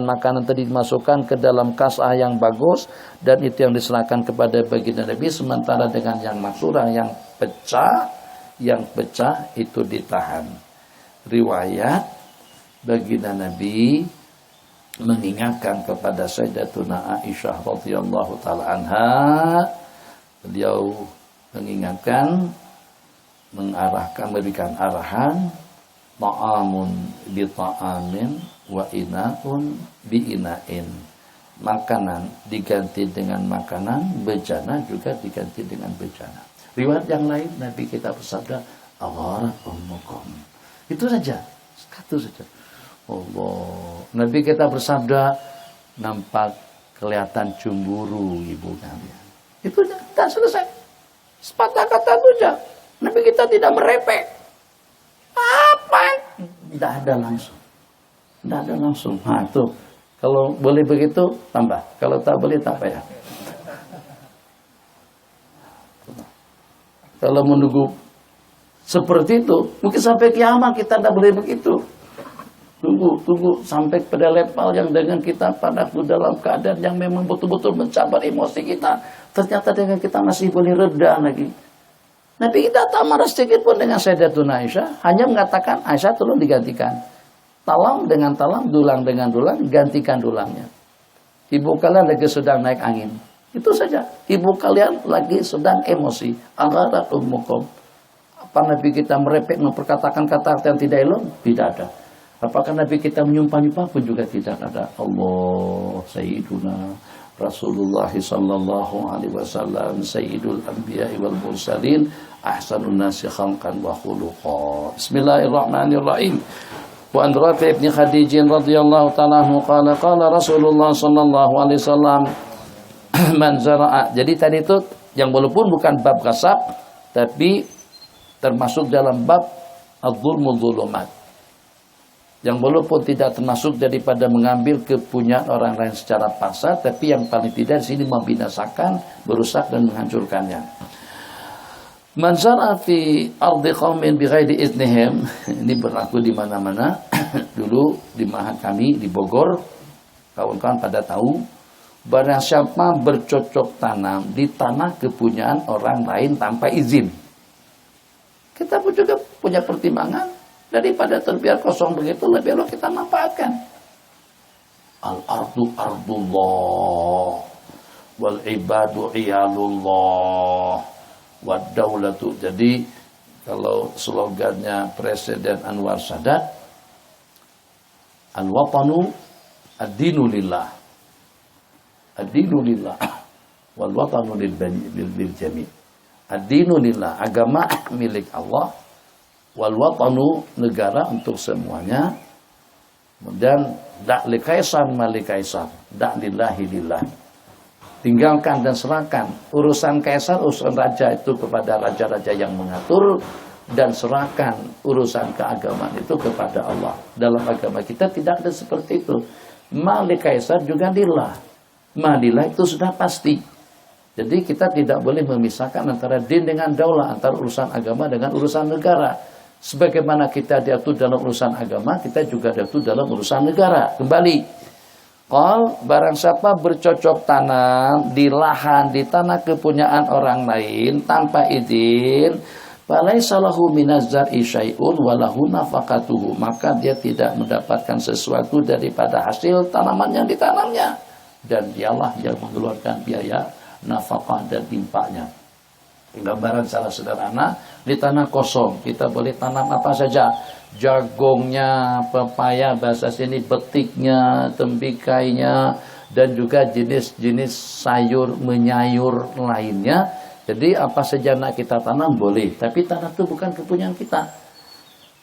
makanan tadi dimasukkan ke dalam kas'ah yang bagus, dan itu yang diserahkan kepada baginda Nabi, sementara dengan yang maksurah yang pecah itu ditahan. Riwayat baginda Nabi mengingatkan kepada Sayyidatuna Aisyah radhiyallahu taala anha, beliau mengingatkan, memberikan arahan, ta'amun bi ta'amin wa ina'un bi ina'in. Makanan diganti dengan makanan, bejana juga diganti dengan bejana. Riwayat yang lain Nabi kita bersabda, "Agharat ummukum." Itu saja, satu saja. Allah. Nabi kita bersabda, nampak kelihatan cemburu ibu kalian. Itu sudah selesai. Sepatah kata saja. Nabi kita tidak merepek. Apa? Tidak ada langsung. Tidak ada langsung. Nah itu. Kalau boleh begitu, tambah. Kalau tak boleh, tak payah. Kalau menunggu seperti itu, mungkin sampai kiamat kita tidak boleh begitu. Tunggu sampai pada level yang dengan kita pada dalam keadaan yang memang betul-betul mencabar emosi kita. Ternyata dengan kita masih boleh reda lagi. Nabi kita tak marah sedikit pun dengan Sayyidatuna Aisyah, hanya mengatakan, Aisyah tolong digantikan. Talam dengan talam, dulang dengan dulang, gantikan dulangnya. Ibu kalian lagi sedang naik angin. Itu saja. Ibu kalian lagi sedang emosi. Agharat ummukum. Apa Nabi kita merepek memperkatakan kata yang tidak elok? Tidak ada. Apakah Nabi kita menyumpah-nyumpah pun juga tidak ada. Allah Sayyiduna Rasulullah sallallahu alaihi wasallam Sayyidul Anbiya'i wal Mursalin ahsanun nasi khalqan wa khuluqa. Bismillahirrahmanirrahim. Wa an Rafi' ibn Khadijin radhiyallahu ta'ala anhu qala Rasulullah sallallahu alaihi wasallam man zara'a. Jadi tadi itu yang walaupun bukan bab kasab tapi termasuk dalam bab adz-dzulmu dzulumat. Yang walaupun tidak termasuk daripada mengambil kepunyaan orang lain secara paksa, tapi yang paling tidak di sini membinasakan, merusak dan menghancurkannya. Man zar'a fi ardi qaumin bighairi idznihim, ini berlaku di mana-mana. Dulu di Mahat kami di Bogor, kawan-kawan pada tahu, barang siapa bercocok tanam di tanah kepunyaan orang lain tanpa izin. Kita pun juga punya pertimbangan. Daripada terbiar kosong begitu, lebih baik kita manfaatkan. Al-ardu ardullah wal ibadu iyalullah wad daulatu. Jadi kalau slogannya Presiden Anwar Sadat, al-watanu ad-dinu lillah. Ad-dinu lillah wal watanu lil jami'. Ad-dinu lillah, agama milik Allah. Wal watanu, negara untuk semuanya. Dan dak li kaisar mali kaisar, dak lillahi lillah. Tinggalkan dan serahkan urusan kaisar, urusan raja itu kepada raja-raja yang mengatur, dan serahkan urusan keagamaan itu kepada Allah. Dalam agama kita tidak ada seperti itu. Mali kaisar juga lillah. Malillah itu sudah pasti. Jadi kita tidak boleh memisahkan antara din dengan daulah, antara urusan agama dengan urusan negara. Sebagaimana kita diatur dalam urusan agama, kita juga diatur dalam urusan negara. Kembali, barang siapa bercocok tanam di lahan, di tanah kepunyaan orang lain tanpa izin, falaisa lahu minaz zar'i syai'un wa lahu nafaqatuhu, maka dia tidak mendapatkan sesuatu daripada hasil tanaman yang ditanamnya, dan dialah yang mengeluarkan biaya nafkah dan infaknya. Gambaran salah sederhana, di tanah kosong kita boleh tanam apa saja, jagungnya, pepaya, bahasa sini betiknya, tembikainya, dan juga jenis-jenis sayur menyayur lainnya. Jadi apa saja nak kita tanam boleh, tapi tanah itu bukan kepunyaan kita.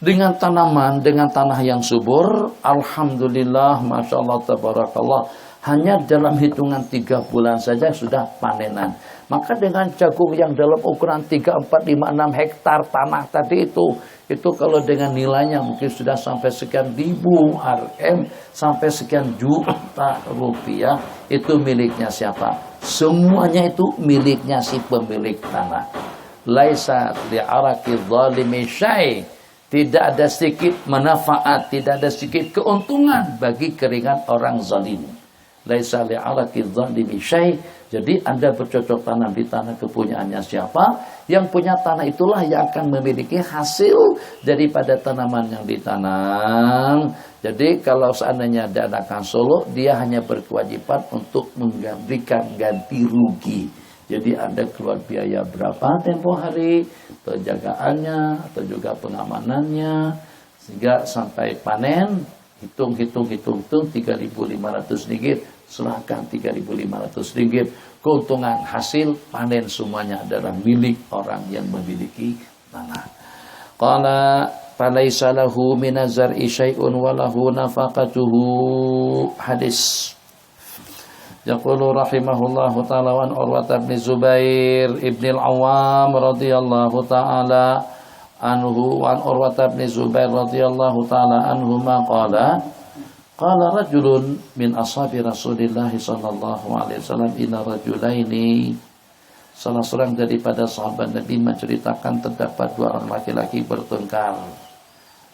dengan tanaman, dengan tanah yang subur, alhamdulillah, masya Allah, tabarakallah, hanya dalam hitungan 3 bulan saja sudah panenan. Maka dengan jagung yang dalam ukuran 3, 4, 5, 6 hektar tanah tadi itu kalau dengan nilainya mungkin sudah sampai sekian ribu RM, sampai sekian juta rupiah, itu miliknya siapa? Semuanya itu miliknya si pemilik tanah. Laisa li'araki zalimi syai'. Tidak ada sedikit manfaat, tidak ada sedikit keuntungan bagi keringat orang zalim. Laisa li'araki zalimi syai'. Jadi Anda bercocok tanam di tanah kepunyaannya siapa? Yang punya tanah itulah yang akan memiliki hasil daripada tanaman yang ditanam. Jadi kalau seandainya diadakan Solo, dia hanya berkewajiban untuk memberikan ganti rugi. Jadi Anda keluar biaya berapa tempo hari, penjagaannya, atau juga pengamanannya, sehingga sampai panen, hitung 3.500 ringgit, serahkan 3.500 ringgit. Keuntungan hasil panen semuanya adalah milik orang yang memiliki tanah. Qala falaysa lahu minaz-zar'i syai'un wa lahu nafaqatuhu. Hadis. Yaqulu rahimahullahu ta'ala wa an Urwata bin Zubair ibn al-Awwam radhiyallahu ta'ala anhu wa an Urwata bin Zubair radhiyallahu ta'ala anhuma qala rajulun min ashabi Rasulillah sallallahu alaihi wasallam inna rajulaini. Salah seorang daripada sahabat Nabi menceritakan terdapat 2 orang laki-laki bertengkar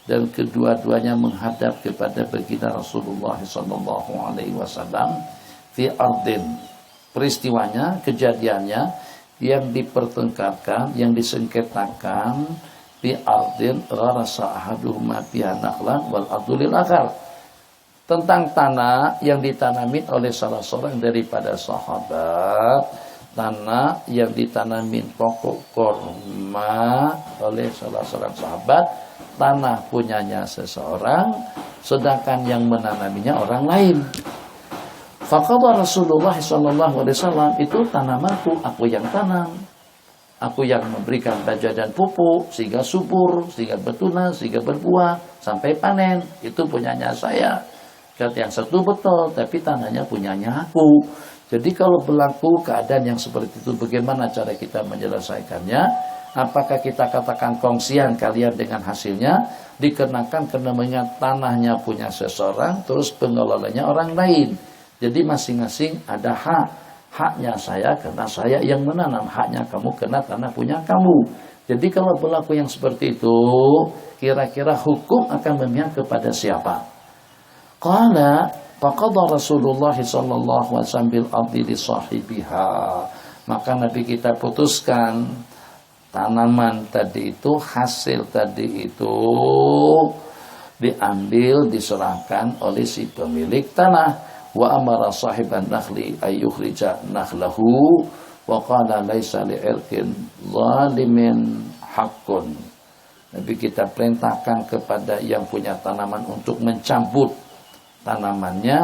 dan kedua-duanya menghadap kepada baginda Rasulullah sallallahu alaihi wasallam fi ardin. Peristiwanya, kejadiannya yang dipertengkarkan, yang disengketakan fi ardin gharasa ahaduhuma fiha nakhlan wal ardul akhar. Tentang tanah yang ditanamin oleh salah seorang daripada sahabat, tanah yang ditanamin pokok korma oleh salah seorang sahabat, tanah punyanya seseorang, sedangkan yang menanaminya orang lain. Faqadha Rasulullah sallallahu alaihi wasallam, itu tanamanku, aku yang tanam. Aku yang memberikan baja dan pupuk sehingga subur, sehingga bertunas, sehingga berbuah sampai panen. Itu punyanya saya. Kata yang satu betul, tapi tanahnya punyanya aku. Jadi kalau berlaku keadaan yang seperti itu, bagaimana cara kita menyelesaikannya? Apakah kita katakan kongsian kalian dengan hasilnya? Dikenakan karena mengingat tanahnya punya seseorang, terus pengelolanya orang lain. Jadi masing-masing ada hak. Haknya saya karena saya yang menanam, haknya kamu karena tanah punya kamu. Jadi kalau berlaku yang seperti itu, kira-kira hukum akan memihak kepada siapa? Qala faqadha Rasulullah sallallahu alaihi wasallam bil ardi li sahibiha. Maka Nabi kita putuskan tanaman tadi itu, hasil tadi itu diambil, diserahkan oleh si pemilik tanah. Wa amara sahiban nakhli ayyukhrija nakhlahu wa qala laisa li'irkin zalimin haqqun. Nabi kita perintahkan kepada yang punya tanaman untuk mencabut tanamannya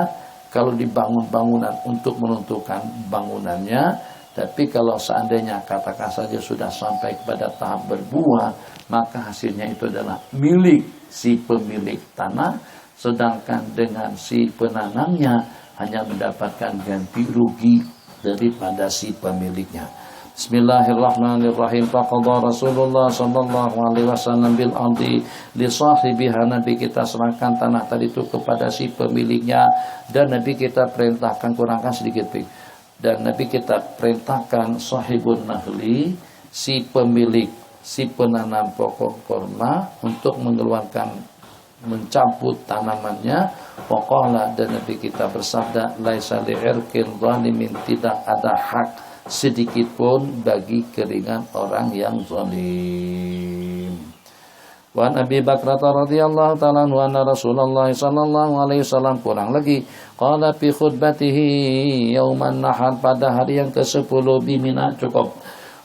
kalau dibangun bangunan untuk menentukan bangunannya. Tapi kalau seandainya katakan saja sudah sampai kepada tahap berbuah, maka hasilnya itu adalah milik si pemilik tanah, sedangkan dengan si penanamnya hanya mendapatkan ganti rugi daripada si pemiliknya. Bismillahirrahmanirrahim. Faqadha Rasulullah sallallahu alaihi wasallam bil ardi li sahibiha. Nabi kita serahkan tanah tadi itu kepada si pemiliknya, dan Nabi kita perintahkan, kurangkan sedikit, dan Nabi kita perintahkan sahibun nahli, si pemilik, si penanam pokok korma, untuk mengeluarkan, mencabut tanamannya. Pokoklah, dan Nabi kita bersabda, laisa li'irkin zalimin, tidak ada hak sedikit pun bagi keringat orang yang zalim. Wa Abi Bakrah radhiyallahu ta'ala anhu anna Rasulullah sallallahu alaihi wasallam, kurang lagi, qala fi khutbatihi yauman nahar, pada hari yang ke-10 di Mina, cukup.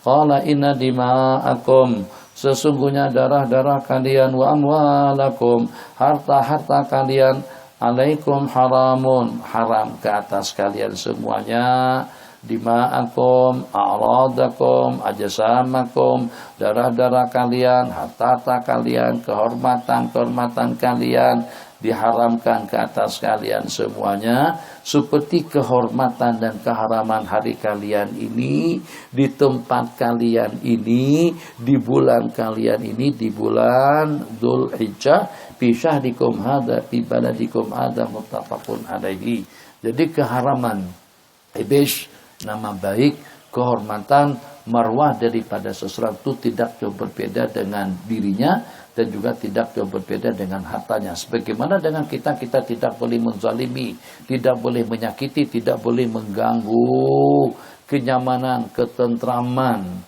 Qala inna dima'akum, sesungguhnya darah-darah kalian, wa amwalakum, harta-harta kalian, alaikum haramun, haram ke atas kalian semuanya, dima'akum, a'radakum, ajsamakum, darah-darah kalian, harta kalian, kehormatan kalian diharamkan ke atas kalian semuanya, seperti kehormatan dan keharaman hari kalian ini, di tempat kalian ini, di bulan kalian ini, di bulan Dzulhijjah, fi syahrikum hadza fi baladikum hadza muttafaqun alaihi. Jadi keharaman Ibish, nama baik, kehormatan, marwah daripada seseorang itu tidak jauh berbeda dengan dirinya dan juga tidak jauh berbeda dengan hartanya. Sebagaimana dengan kita tidak boleh menzalimi, tidak boleh menyakiti, tidak boleh mengganggu kenyamanan, ketentraman,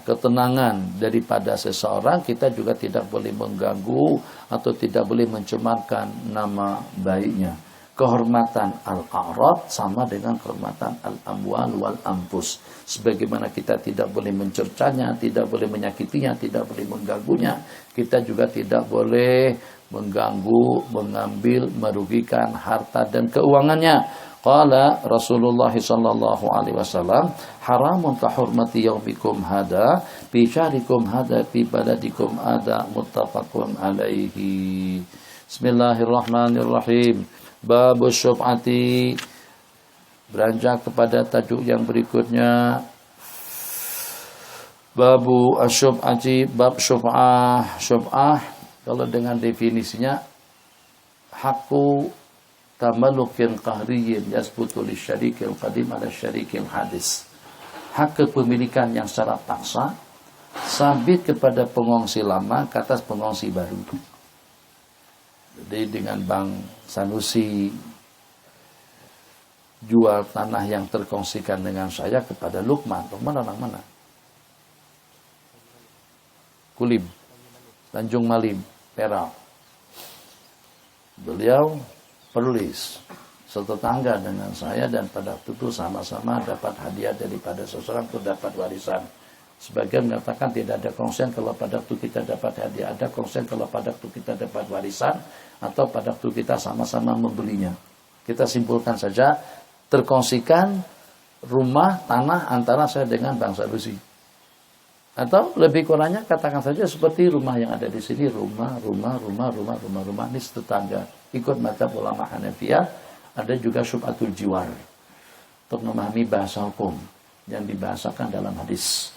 ketenangan daripada seseorang. Kita juga tidak boleh mengganggu atau tidak boleh mencemarkan nama baiknya. Kehormatan al-a'rad sama dengan kehormatan al-amwal wal anfus. Sebagaimana kita tidak boleh mencercanya, tidak boleh menyakitinya, tidak boleh mengganggunya, kita juga tidak boleh mengganggu, mengambil, merugikan harta dan keuangannya. Qala Rasulullah sallallahu alaihi wasallam, haramun ka hurmati yaumikum hada fi syahrikum hada fi baladikum hada muttafaqun alaihi. Bismillahirrahmanirrahim. Bab syuf'ati, beranjak kepada tajuk yang berikutnya. Babu asyuf'ati, bab syuf'ah. Syuf'ah kalau dengan definisinya hakku tamalukin qahriyin yasbutu lisyarikil qadim ala syarikil hadis. Hak kepemilikan yang secara paksa sabit kepada pengungsi lama ke atas pengungsi baru. Jadi dengan Bang Sanusi jual tanah yang terkongsikan dengan saya kepada Lukman. Lukman orang mana? Kulim, Tanjung Malim, Perak. Beliau penulis setetangga dengan saya dan pada waktu itu sama-sama dapat hadiah daripada seseorang untuk dapat warisan. Sebagian mengatakan tidak ada konsen kalau pada waktu kita dapat hadiah, ada konsen kalau pada waktu kita dapat warisan atau pada waktu kita sama-sama membelinya. Kita simpulkan saja terkongsikan rumah tanah antara saya dengan Bang Sanusi. Atau lebih kurangnya katakan saja seperti rumah yang ada di sini, rumah ini tetangga. Ikut mazhab ulama Hanafiyah, ada juga syubhatul jiwar untuk memahami bahasa hukum yang dibahasakan dalam hadis.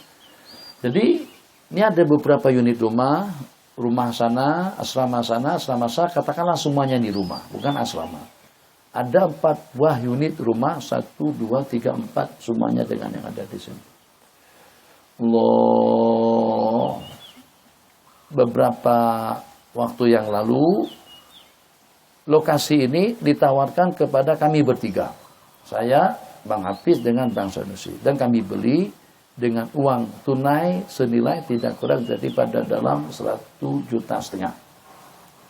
Jadi ini ada beberapa unit rumah sana, asrama sana, katakanlah semuanya di rumah, bukan asrama. Ada 4 buah unit rumah, 1, 2, 3, 4, semuanya dengan yang ada di sini. Allah, beberapa waktu yang lalu, lokasi ini ditawarkan kepada kami bertiga. Saya, Bang Hafiz dengan Bang Sanusi. Dan kami beli dengan uang tunai senilai tidak kurang daripada dalam 1,5 juta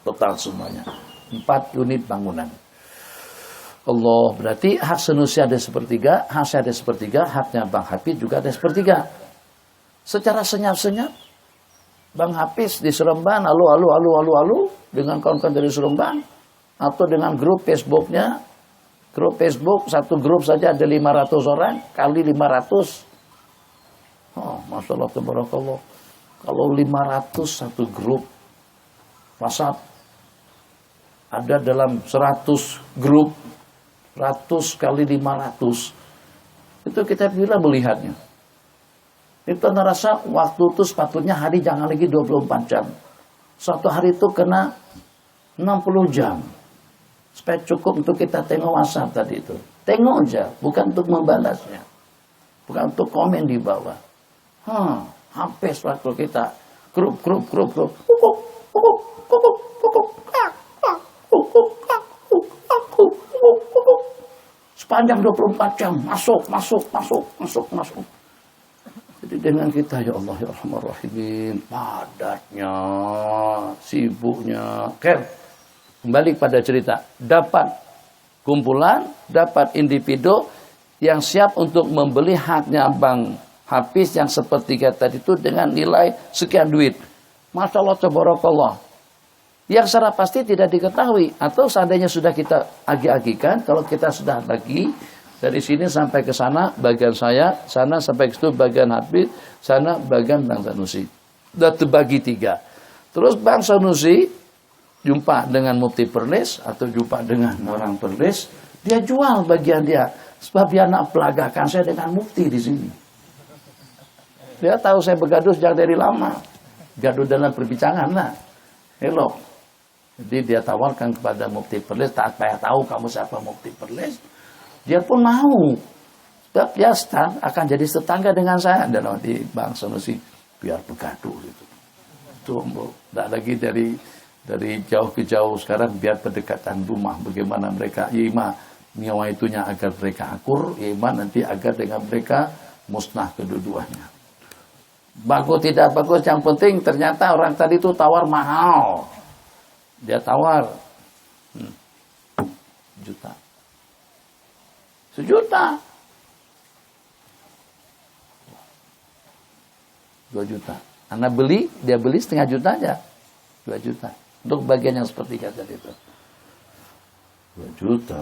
total semuanya. 4 unit bangunan. Allah, berarti hak Sanusi ada sepertiga, hak saya ada sepertiga, haknya Bang Hafiz juga ada sepertiga. Secara senyap-senyap Bang Hafiz di Seremban alu dengan kawan-kawan dari Seremban atau dengan grup Facebooknya. Grup Facebook, satu grup saja ada 500 orang kali 500. Oh, Masya Allah, tabarakallah. Kalau 500 satu grup WhatsApp, ada dalam 100 grup, 100 kali 500, itu kita bila melihatnya. Itu rasa waktu itu sepatutnya hari jangan lagi 24 jam. Suatu hari itu kena 60 jam. Supaya cukup untuk kita tengok WhatsApp tadi itu. Tengok aja, bukan untuk membalasnya. Bukan untuk komen di bawah. Habis waktu kita grup. Sepanjang 24 jam masuk. Jadi dengan kita, ya Allah ya Rahman Rahim, padatnya, sibuknya. Kembali pada cerita, dapat kumpulan, dapat individu yang siap untuk membeli haknya Bang Hafiz yang sepertiga tadi itu dengan nilai sekian duit. Masya Allah, tabarakallah. Yang secara pasti tidak diketahui. Atau seandainya sudah kita agi-agikan, kalau kita sudah bagi Dari sini sampai ke sana bagian saya, sana sampai ke situ bagian Habib, sana bagian Bang Sanusi. Udah terbagi 3. Terus Bang Sanusi jumpa dengan Mufti Perlis atau jumpa dengan orang Perlis, dia jual bagian dia. Sebab dia nak pelagakan saya dengan Mufti di sini. Dia tahu saya begaduh sejak dari lama. Gaduh dalam perbincangan lah. Hello. Jadi dia tawarkan kepada Mufti Perlis, tak payah tahu kamu siapa Mufti Perlis. Dia pun mau. Sebab dia akan jadi tetangga dengan saya. Dan nanti Bang Sanusi biar begaduh gitu. Itu tidak lagi dari jauh ke jauh sekarang biar pendekatan rumah. Bagaimana mereka ima nyawa itunya agar mereka akur, ima nanti agar dengan mereka musnah kedua-duanya. Bagus tidak bagus, yang penting ternyata orang tadi itu tawar mahal. Dia tawar 1 juta. 1 juta. 2 juta. Anak beli, dia beli 0,5 juta aja. 2 juta. Untuk bagian yang seperti kata itu. 2 juta.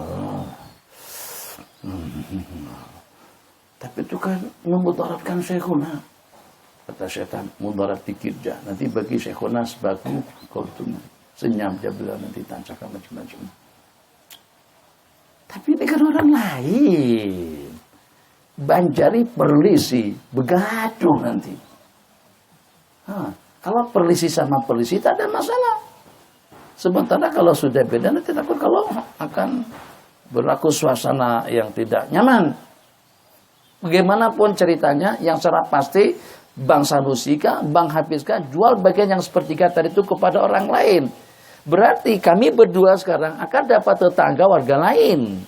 Tapi itu kan memudaratkan syekhuna. Kata syaitan, mudarat dikit jah. Nanti bagi syekhuna sebagu kau itu senyam dia bilang nanti tancakan macam-macam. Tapi ini kan orang lain. Banjari perlisi, begaduh nanti. Kalau perlisi sama perlisi tak ada masalah. Sementara kalau sudah beda nanti takut kalau akan berlaku suasana yang tidak nyaman. Bagaimanapun ceritanya, yang secara pasti Bang Sanusi kah, Bang Hafiz kah, jual bagian yang sepertiga tadi itu kepada orang lain. Berarti kami berdua sekarang akan dapat tetangga warga lain.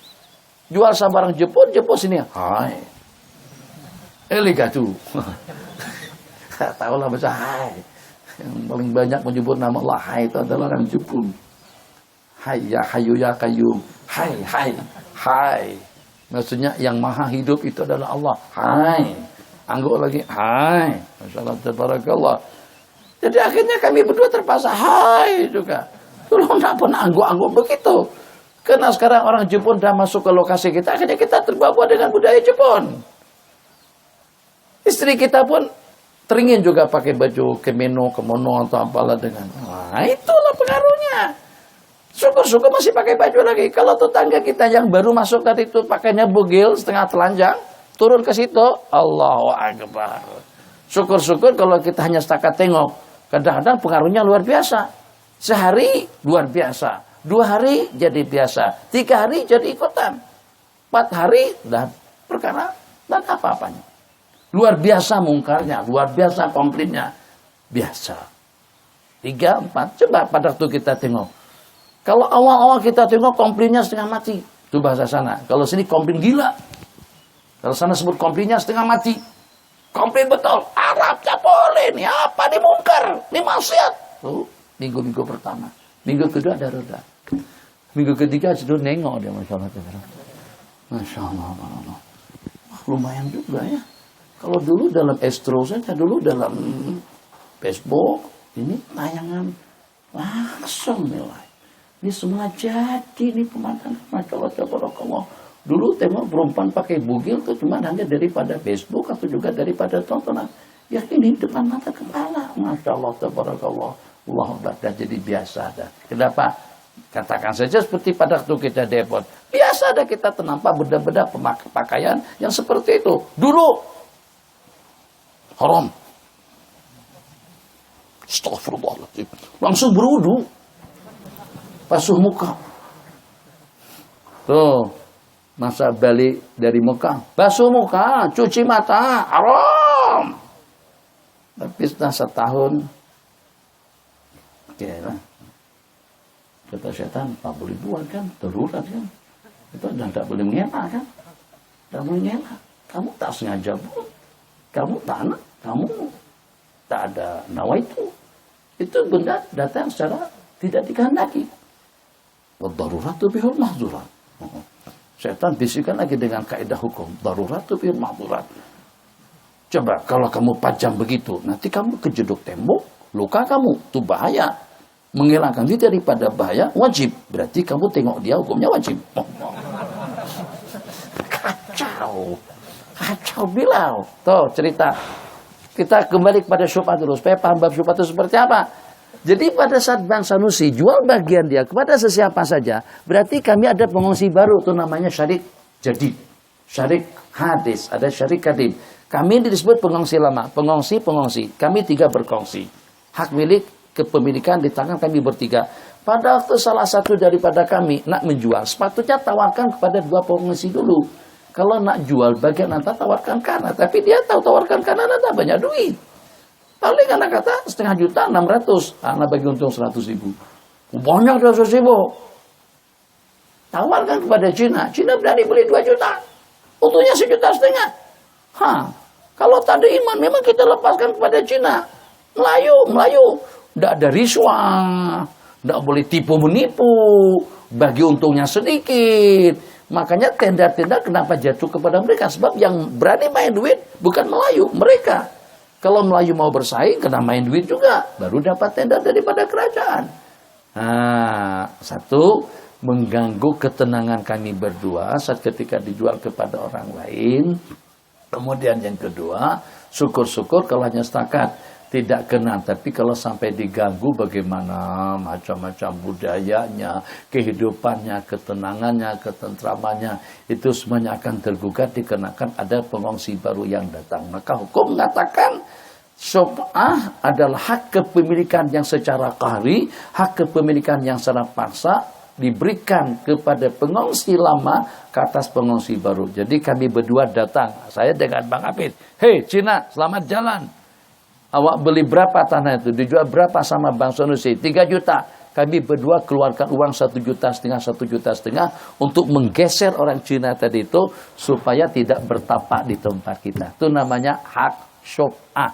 Jual sama orang Jepun, Jepun sini. Hai. Eligatu. Tahu lah bahasa hai. Yang paling banyak menyebut nama Allah hai itu adalah orang Jepun. Hai ya hayu ya kayyum. Hai, hai, hai. Maksudnya yang maha hidup itu adalah Allah. Hai. Angguk lagi, hai, masyaallah tabarakallah. Jadi akhirnya kami berdua terpaksa hai juga. Dulu tidak pernah angguk-angguk begitu. Karena sekarang orang Jepun sudah masuk ke lokasi kita, akhirnya kita terbawa dengan budaya Jepun. Istri kita pun teringin juga pakai baju kimono atau apalah dengan. Nah, itulah pengaruhnya. Syukur-syukur masih pakai baju lagi. Kalau tetangga kita yang baru masuk tadi itu pakainya bugil setengah telanjang, turun ke situ, Allahu Akbar. Syukur-syukur kalau kita hanya setakat tengok. Kadang-kadang pengaruhnya luar biasa. Sehari luar biasa. 2 hari jadi biasa. 3 hari jadi ikutan. 4 hari dan perkara dan apa-apanya. Luar biasa mungkarnya, luar biasa komplainnya. Biasa. 3, 4. Coba pada waktu kita tengok. Kalau awal-awal kita tengok komplainnya setengah mati. Itu bahasa sana. Kalau sini komplain gila. Kalau sana sebut komplainnya setengah mati. Komplain betul. Arab tak boleh. Ini apa? Ini mungkar. Ini maksiat. Minggu-minggu pertama. Minggu kedua ada reda. Minggu ketiga sudah nengok dia. Masya Allah. Masya Allah. Lumayan juga ya. Kalau dulu dalam Astro saja. Dulu dalam Facebook. Ini tayangan langsung nilai. Ini semua jadi. Ini pemandangan. Masya Allah. Tabarakallah. Dulu tengok perempuan pakai bugil itu cuma hanya daripada Facebook atau juga daripada tontonan. Ya ini depan mata kepala. Masya Allah, tabarakallah. Allah dah jadi biasa dah. Kenapa? Katakan saja seperti pada waktu kita depot. Biasa dah kita ternampak benda-benda pakaian yang seperti itu. Dulu haram. Astagfirullahaladzim. Langsung berwudu. Basuh muka. Tuh. Masa balik dari Mekah, basuh muka, cuci mata, haram. Tapi setelah setahun, kira kata setan, tak boleh buat kan, darurat kan. Itu sudah tidak boleh mengelak kan. Tidak boleh mengelak. Kamu tak sengaja buat. Kamu tak anak, kamu tak ada nawa itu. Itu benda datang secara tidak dikehendaki. Darurat itu bihul mahzurat. Setan bisikan lagi dengan kaidah hukum. Darurat itu bihul mahzurat. Coba kalau kamu pajang begitu, nanti kamu kejeduk tembok, luka kamu, itu bahaya. Menghilangkan diri daripada bahaya wajib. Berarti kamu tengok dia hukumnya wajib. Kacau bilau. Tuh cerita. Kita kembali kepada syubhat dulu supaya paham bab syubhat itu seperti apa. Jadi pada saat Bang Sanusi jual bagian dia kepada sesiapa saja, berarti kami ada pengungsi baru, itu namanya syarik jadid, syarik hadis, ada syarik kadim. Kami disebut pengungsi lama, pengungsi. Kami 3 berkongsi. Hak milik kepemilikan di tangan kami bertiga. Pada waktu salah satu daripada kami nak menjual, sepatutnya tawarkan kepada 2 pengungsi dulu. Kalau nak jual bagian anta tawarkan kanan, tapi dia tahu tawarkan kanan anta banyak duit. Paling anak kata 500 juta 600, anak bagi untung 100.000. Banyak 100.000. Tawarkan kepada Cina berani beli 2 juta, untungnya 1,5 juta. Kalau tak ada iman memang kita lepaskan kepada Cina. Melayu, tidak ada riswah, tidak boleh tipu menipu, bagi untungnya sedikit. Makanya tenda-tenda kenapa jatuh kepada mereka? Sebab yang berani main duit bukan Melayu, mereka. Kalau Melayu mau bersaing, kena main duit juga. Baru dapat tenda daripada kerajaan. Satu, mengganggu ketenangan kami berdua saat ketika dijual kepada orang lain. Kemudian yang kedua, syukur-syukur kalau hanya setakat tidak kena, tapi kalau sampai diganggu bagaimana macam-macam budayanya, kehidupannya, ketenangannya, ketentramannya, itu semuanya akan tergugat dikenakan ada pengungsi baru yang datang. Maka hukum mengatakan syubhah adalah hak kepemilikan yang secara qahri, hak kepemilikan yang secara paksa diberikan kepada pengungsi lama ke atas pengungsi baru. Jadi kami berdua datang, saya dengan Bang Hafid. Hei Cina, selamat jalan. Awak beli berapa tanah itu? Dijual berapa sama Bang Sanusi? 3 juta. Kami berdua keluarkan uang 1,5 juta, 1,5 juta untuk menggeser orang Cina tadi itu supaya tidak bertapak di tempat kita. Itu namanya hak syubhah.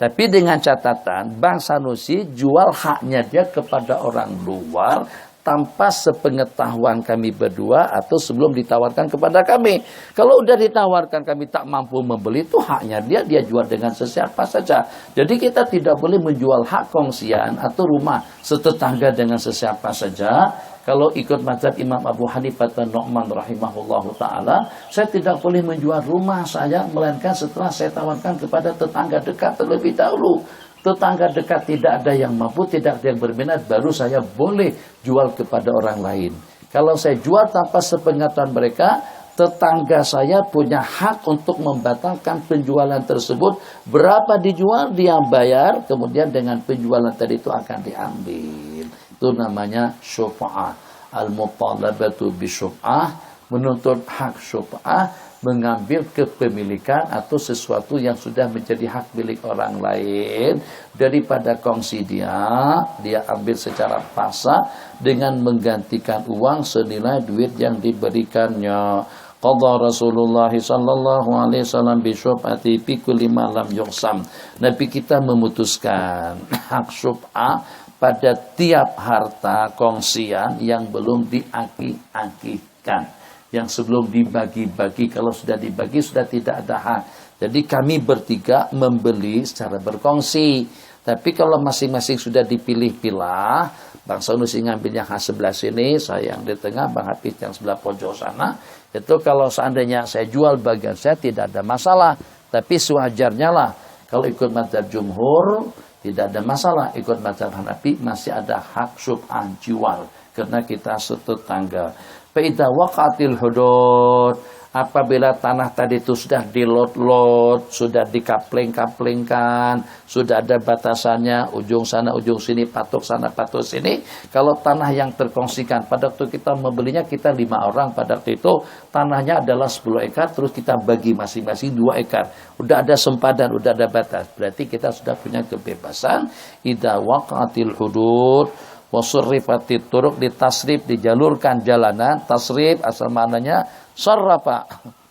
Tapi dengan catatan Bang Sanusi jual haknya dia kepada orang luar tanpa sepengetahuan kami berdua atau sebelum ditawarkan kepada kami. Kalau udah ditawarkan kami tak mampu membeli, itu haknya dia jual dengan sesiapa saja. Jadi kita tidak boleh menjual hak kongsian atau rumah setetangga dengan sesiapa saja. Kalau ikut mazhab Imam Abu Hanifah dan Nu'man rahimahullahu ta'ala, saya tidak boleh menjual rumah saya, melainkan setelah saya tawarkan kepada tetangga dekat terlebih dahulu. Tetangga dekat tidak ada yang mampu, tidak ada yang berminat, baru saya boleh jual kepada orang lain. Kalau saya jual tanpa sepengetahuan mereka, tetangga saya punya hak untuk membatalkan penjualan tersebut. Berapa dijual, dia bayar, kemudian dengan penjualan tadi itu akan diambil. Itu namanya syubhah. Al-mutalabatu bisyubhah, menuntut hak syubhah, mengambil kepemilikan atau sesuatu yang sudah menjadi hak milik orang lain daripada kongsi dia ambil secara paksa dengan menggantikan uang senilai duit yang diberikannya. Qadha Rasulullah sallallahu alaihi wasallam bi syubhati fi kulli ma lam yuqsam. Nabi kita memutuskan hak syubhah pada tiap harta kongsian yang belum diakih-akihkan. Yang sebelum dibagi-bagi, kalau sudah dibagi sudah tidak ada hak. Jadi kami bertiga membeli secara berkongsi. Tapi kalau masing-masing sudah dipilih-pilah, Bang Sanusi ngambil yang sebelah sini, saya yang di tengah, Bang Hafid yang sebelah pojok sana. Itu kalau seandainya saya jual bagian saya tidak ada masalah. Tapi sewajarnya lah, kalau ikut mazhab jumhur tidak ada masalah. Ikut mazhab Hanafi masih ada hak syubhah jual. Karena kita setetangga. Fa'idha waqatil hudud, apabila tanah tadi itu sudah dilot-lot, sudah dikapling-kaplingkan, sudah ada batasannya, ujung sana, ujung sini, patok sana, patok sini. Kalau tanah yang terkongsikan, pada waktu kita membelinya kita 5 orang, pada waktu itu tanahnya adalah 10 ekar, terus kita bagi masing-masing 2 ekar. Udah ada sempadan, udah ada batas. Berarti kita sudah punya kebebasan. Idza waqatil hudud, wasurrifatit turuq, ditasrif, dijalurkan jalanan. Tasrif asal maknanya sarrafa,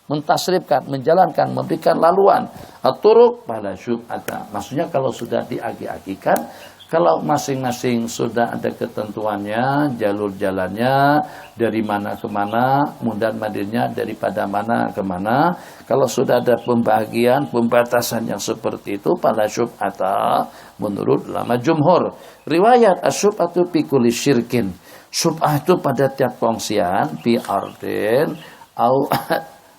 mentasrifkan, menjalankan, memberikan laluan. At-turuq pada syubhata, maksudnya kalau sudah diagi-agikan, kalau masing-masing sudah ada ketentuannya, jalur jalannya, dari mana ke mana, mundan mandirnya daripada mana ke mana. Kalau sudah ada pembagian, pembatasan yang seperti itu, pada syubhata menurut ulama jumhur. Riwayat asyubhatu fi kulli syirkin. Syubhah itu pada tiap kongsian, fi ardin,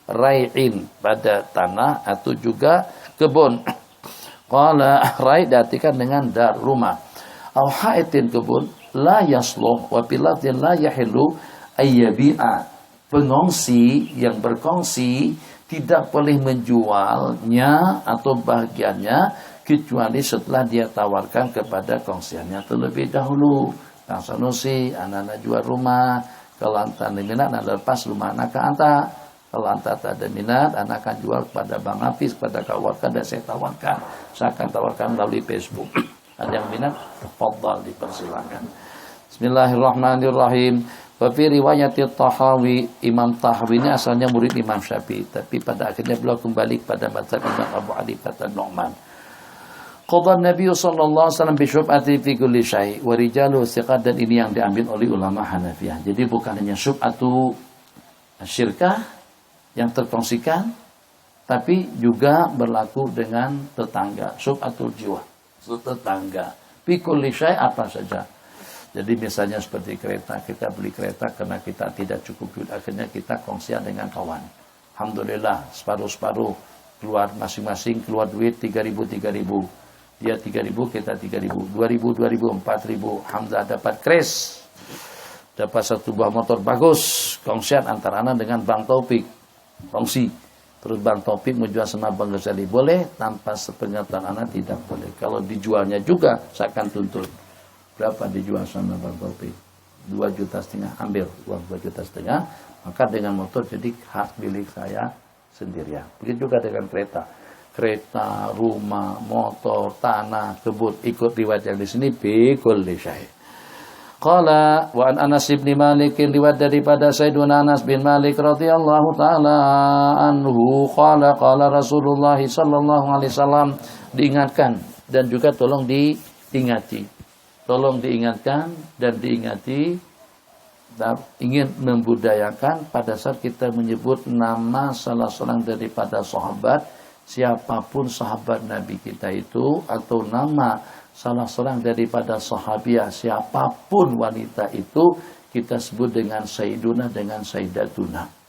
rai'in, pada tanah atau juga kebun. Qala rai' diartikan dengan dar, rumah. Au haitin, kebun, la yasluh wa biladin la yahillu ayyabi'a. Pengongsi yang berkongsi tidak boleh menjualnya atau bagiannya kecuali setelah dia tawarkan kepada kongsiannya terlebih dahulu. Kang Sanusi, anak-anak jual rumah. Kalau anta ada minat, anda lepas rumah anak ke anta. Kalau anta tak ada minat, anak akan jual kepada Bang Hafiz, kepada kawan-kawan, dan saya tawarkan. Saya akan tawarkan melalui Facebook. Ada yang minat, tafadhal, dipersilakan. Bismillahirrahmanirrahim. Wa fi riwayat Tahawi, Imam Tahawi ini asalnya murid Imam Syafi'i, tapi pada akhirnya beliau kembali kepada mazhab Imam Abu Hanifah dan Nu'man. Qadha Nabi sallallahu alaihi wasallam bi syub'ati fi kulli syai' wa rijalu thiqat, dan ini yang diambil oleh ulama Hanafiyah. Jadi bukan hanya syub'atu syirkah yang terkongsikan, tapi juga berlaku dengan tetangga, syub'atul jiwa, tetangga. Fi kulli syai' apa saja. Jadi misalnya seperti kereta, kita beli kereta karena kita tidak cukup duit, akhirnya kita kongsian dengan kawan. Alhamdulillah, separuh-separuh keluar, masing-masing keluar duit 3.000. Dia 3.000, kita 3.000, 2.000, 4.000. Hamzah dapat kres, dapat satu buah motor bagus, kongsian antara anak dengan Bang Taufik, kongsi. Terus Bang Taufik menjual sama Bang Ghazali, boleh, tanpa sepengetahuan anak tidak boleh. Kalau dijualnya juga, saya akan tuntut. Berapa dijual sama Bang Taufik? 2,5 juta, ambil uang 2,5 juta, maka dengan motor jadi hak milik saya sendirian. Begitu juga dengan kereta. Kereta, rumah, motor, tanah, kebun, ikut riwayat yang di sini bikul syai'. Qala wa an Anas bin Malik, riwayat daripada Sayyiduna Anas bin Malik radhiyallahu taala anhu, qala Rasulullah sallallahu alaihi wasallam, diingatkan dan juga tolong diingati. Tolong diingatkan dan diingati, ingin membudayakan pada saat kita menyebut nama salah seorang daripada sahabat, siapapun sahabat Nabi kita itu, atau nama salah seorang daripada sahabiah, siapapun wanita itu, kita sebut dengan Sayyiduna, dengan Sayyidatuna.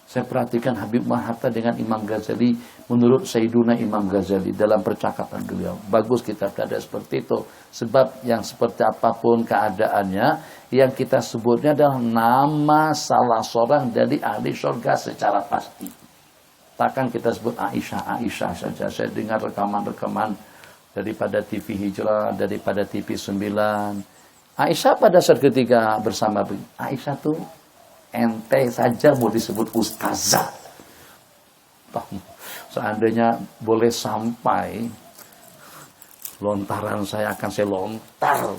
Saya perhatikan Habib Mahatta dengan Imam Ghazali, menurut Sayyiduna Imam Ghazali dalam percakapan beliau. Bagus kita ada seperti itu. Sebab yang seperti apapun keadaannya, yang kita sebutnya adalah nama salah seorang dari ahli surga secara pasti. Takkan kita sebut Aisyah saja. Saya dengar rekaman-rekaman daripada TV Hijrah, daripada TV 9. Aisyah pada saat ketika bersama Aisyah tuh ente saja mau disebut ustazah. Seandainya boleh sampai lontaran saya akan saya lontar,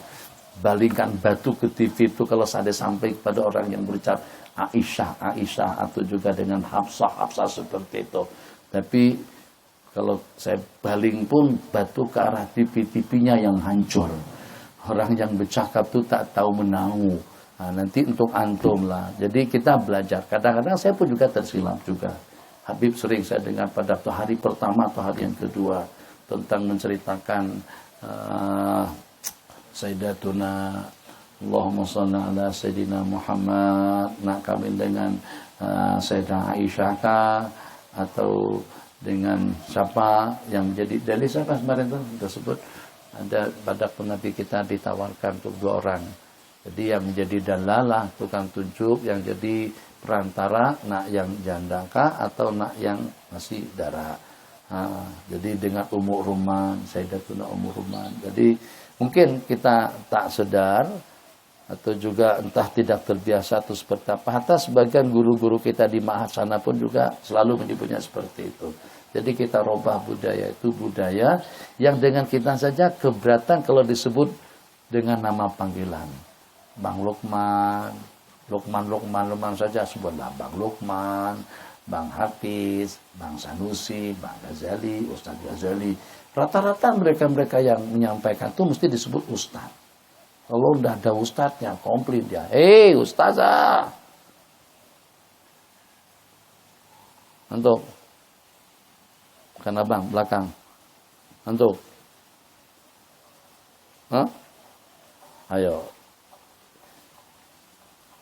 balingkan batu ke TV itu kalau saya sampai kepada orang yang berucap Aisyah, atau juga dengan Hafsah seperti itu. Tapi kalau saya baling pun batu ke arah TV-TV-nya yang hancur. Orang yang bercakap itu tak tahu menahu. Nah, nanti untuk antum lah. Jadi kita belajar. Kadang-kadang saya pun juga tersilap juga. Habib sering saya dengar pada hari pertama atau hari yang kedua tentang menceritakan Sayyidatuna Allahumma shalli ala Sayyidina Muhammad, nak kawin dengan Sayyidah Aisyah atau dengan siapa yang jadi dari siapa kemarin itu tersebut, ada pada Nabi kita ditawarkan untuk 2 orang. Jadi yang menjadi dalalah, tukang tunjuk, yang jadi perantara, nak yang jandakah atau nak yang masih darah. Jadi dengan Ummu Ruman, Sayyidatuna Ummu Ruman. Jadi mungkin kita tak sedar atau juga entah tidak terbiasa atau seperti apa. Hatta sebagian guru-guru kita di Ma'had sana pun juga selalu menyebutnya seperti itu. Jadi kita robah budaya itu budaya yang dengan kita saja keberatan kalau disebut dengan nama panggilan. Bang Lukman saja sebutlah Bang Lukman, Bang Hafiz, Bang Sanusi, Bang Ghazali, Ustadz Ghazali. Rata-rata mereka yang menyampaikan itu mesti disebut Ustadz. Kalau udah ada Ustadznya, komplain dia. Hei Ustazah. Untuk. Bukan abang, belakang. Untuk. Hah? Ayo.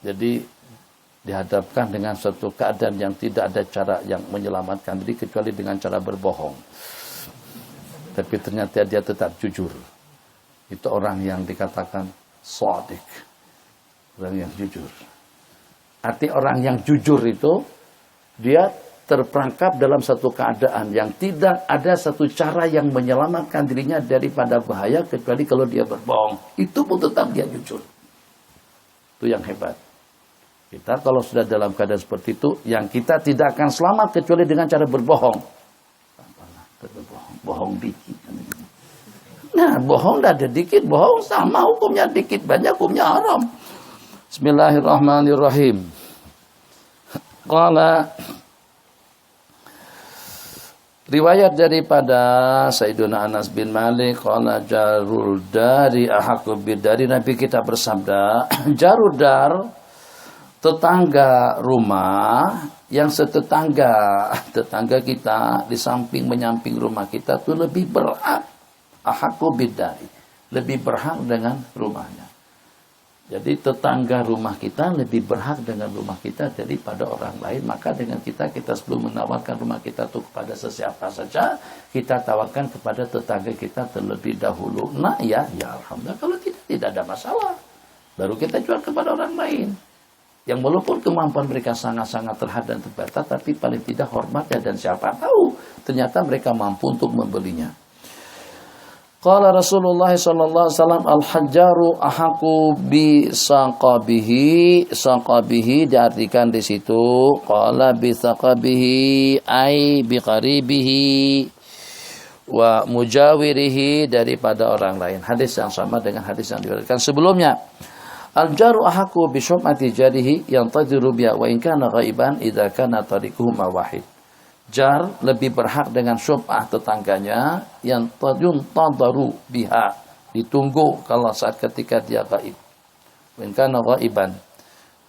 Jadi dihadapkan dengan suatu keadaan yang tidak ada cara yang menyelamatkan diri kecuali dengan cara berbohong. Tapi ternyata dia tetap jujur. Itu orang yang dikatakan shadiq. Orang yang jujur. Arti orang yang jujur itu, dia terperangkap dalam satu keadaan yang tidak ada satu cara yang menyelamatkan dirinya daripada bahaya kecuali kalau dia berbohong. Itu pun tetap dia jujur. Itu yang hebat. Kita kalau sudah dalam keadaan seperti itu, yang kita tidak akan selamat kecuali dengan cara berbohong. Bohong dikit. Nah, bohong dah ada dikit, bohong sama hukumnya dikit, banyak hukumnya haram. Bismillahirrahmanirrahim. Qala riwayat daripada Sayyiduna Anas bin Malik, qala jarul dari ahaqu bidari, Nabi kita bersabda, jarul dar, tetangga rumah yang tetangga kita di samping menyamping rumah kita itu lebih berhak, ahaqu bidari, lebih berhak dengan rumahnya. Jadi tetangga rumah kita lebih berhak dengan rumah kita daripada orang lain. Maka dengan kita sebelum menawarkan rumah kita itu kepada sesiapa saja, kita tawarkan kepada tetangga kita terlebih dahulu. Nah ya alhamdulillah, kalau tidak ada masalah. Baru kita jual kepada orang lain. Yang walaupun kemampuan mereka sangat-sangat terhad dan terbatas, tapi paling tidak hormatnya, dan siapa tahu ternyata mereka mampu untuk membelinya. Qala Rasulullah sallallahu alaihi wasallam, al-hajjaru ahaqu bi saqabihi diartikan di situ, qala bi saqabihi ai bi qaribihi wa mujawirihi, daripada orang lain. Hadis yang sama dengan hadis yang diriwayatkan sebelumnya. Al-jaru ahaqu bi syub'ati jarihi yantadiru biha wa in kana ghaiban idza kana tariquhuma wahid. Jar lebih berhak dengan syub'ah tetangganya yang yuntadaru biha, ditunggu kalau saat ketika dia gaib. Wa in kana ghaiban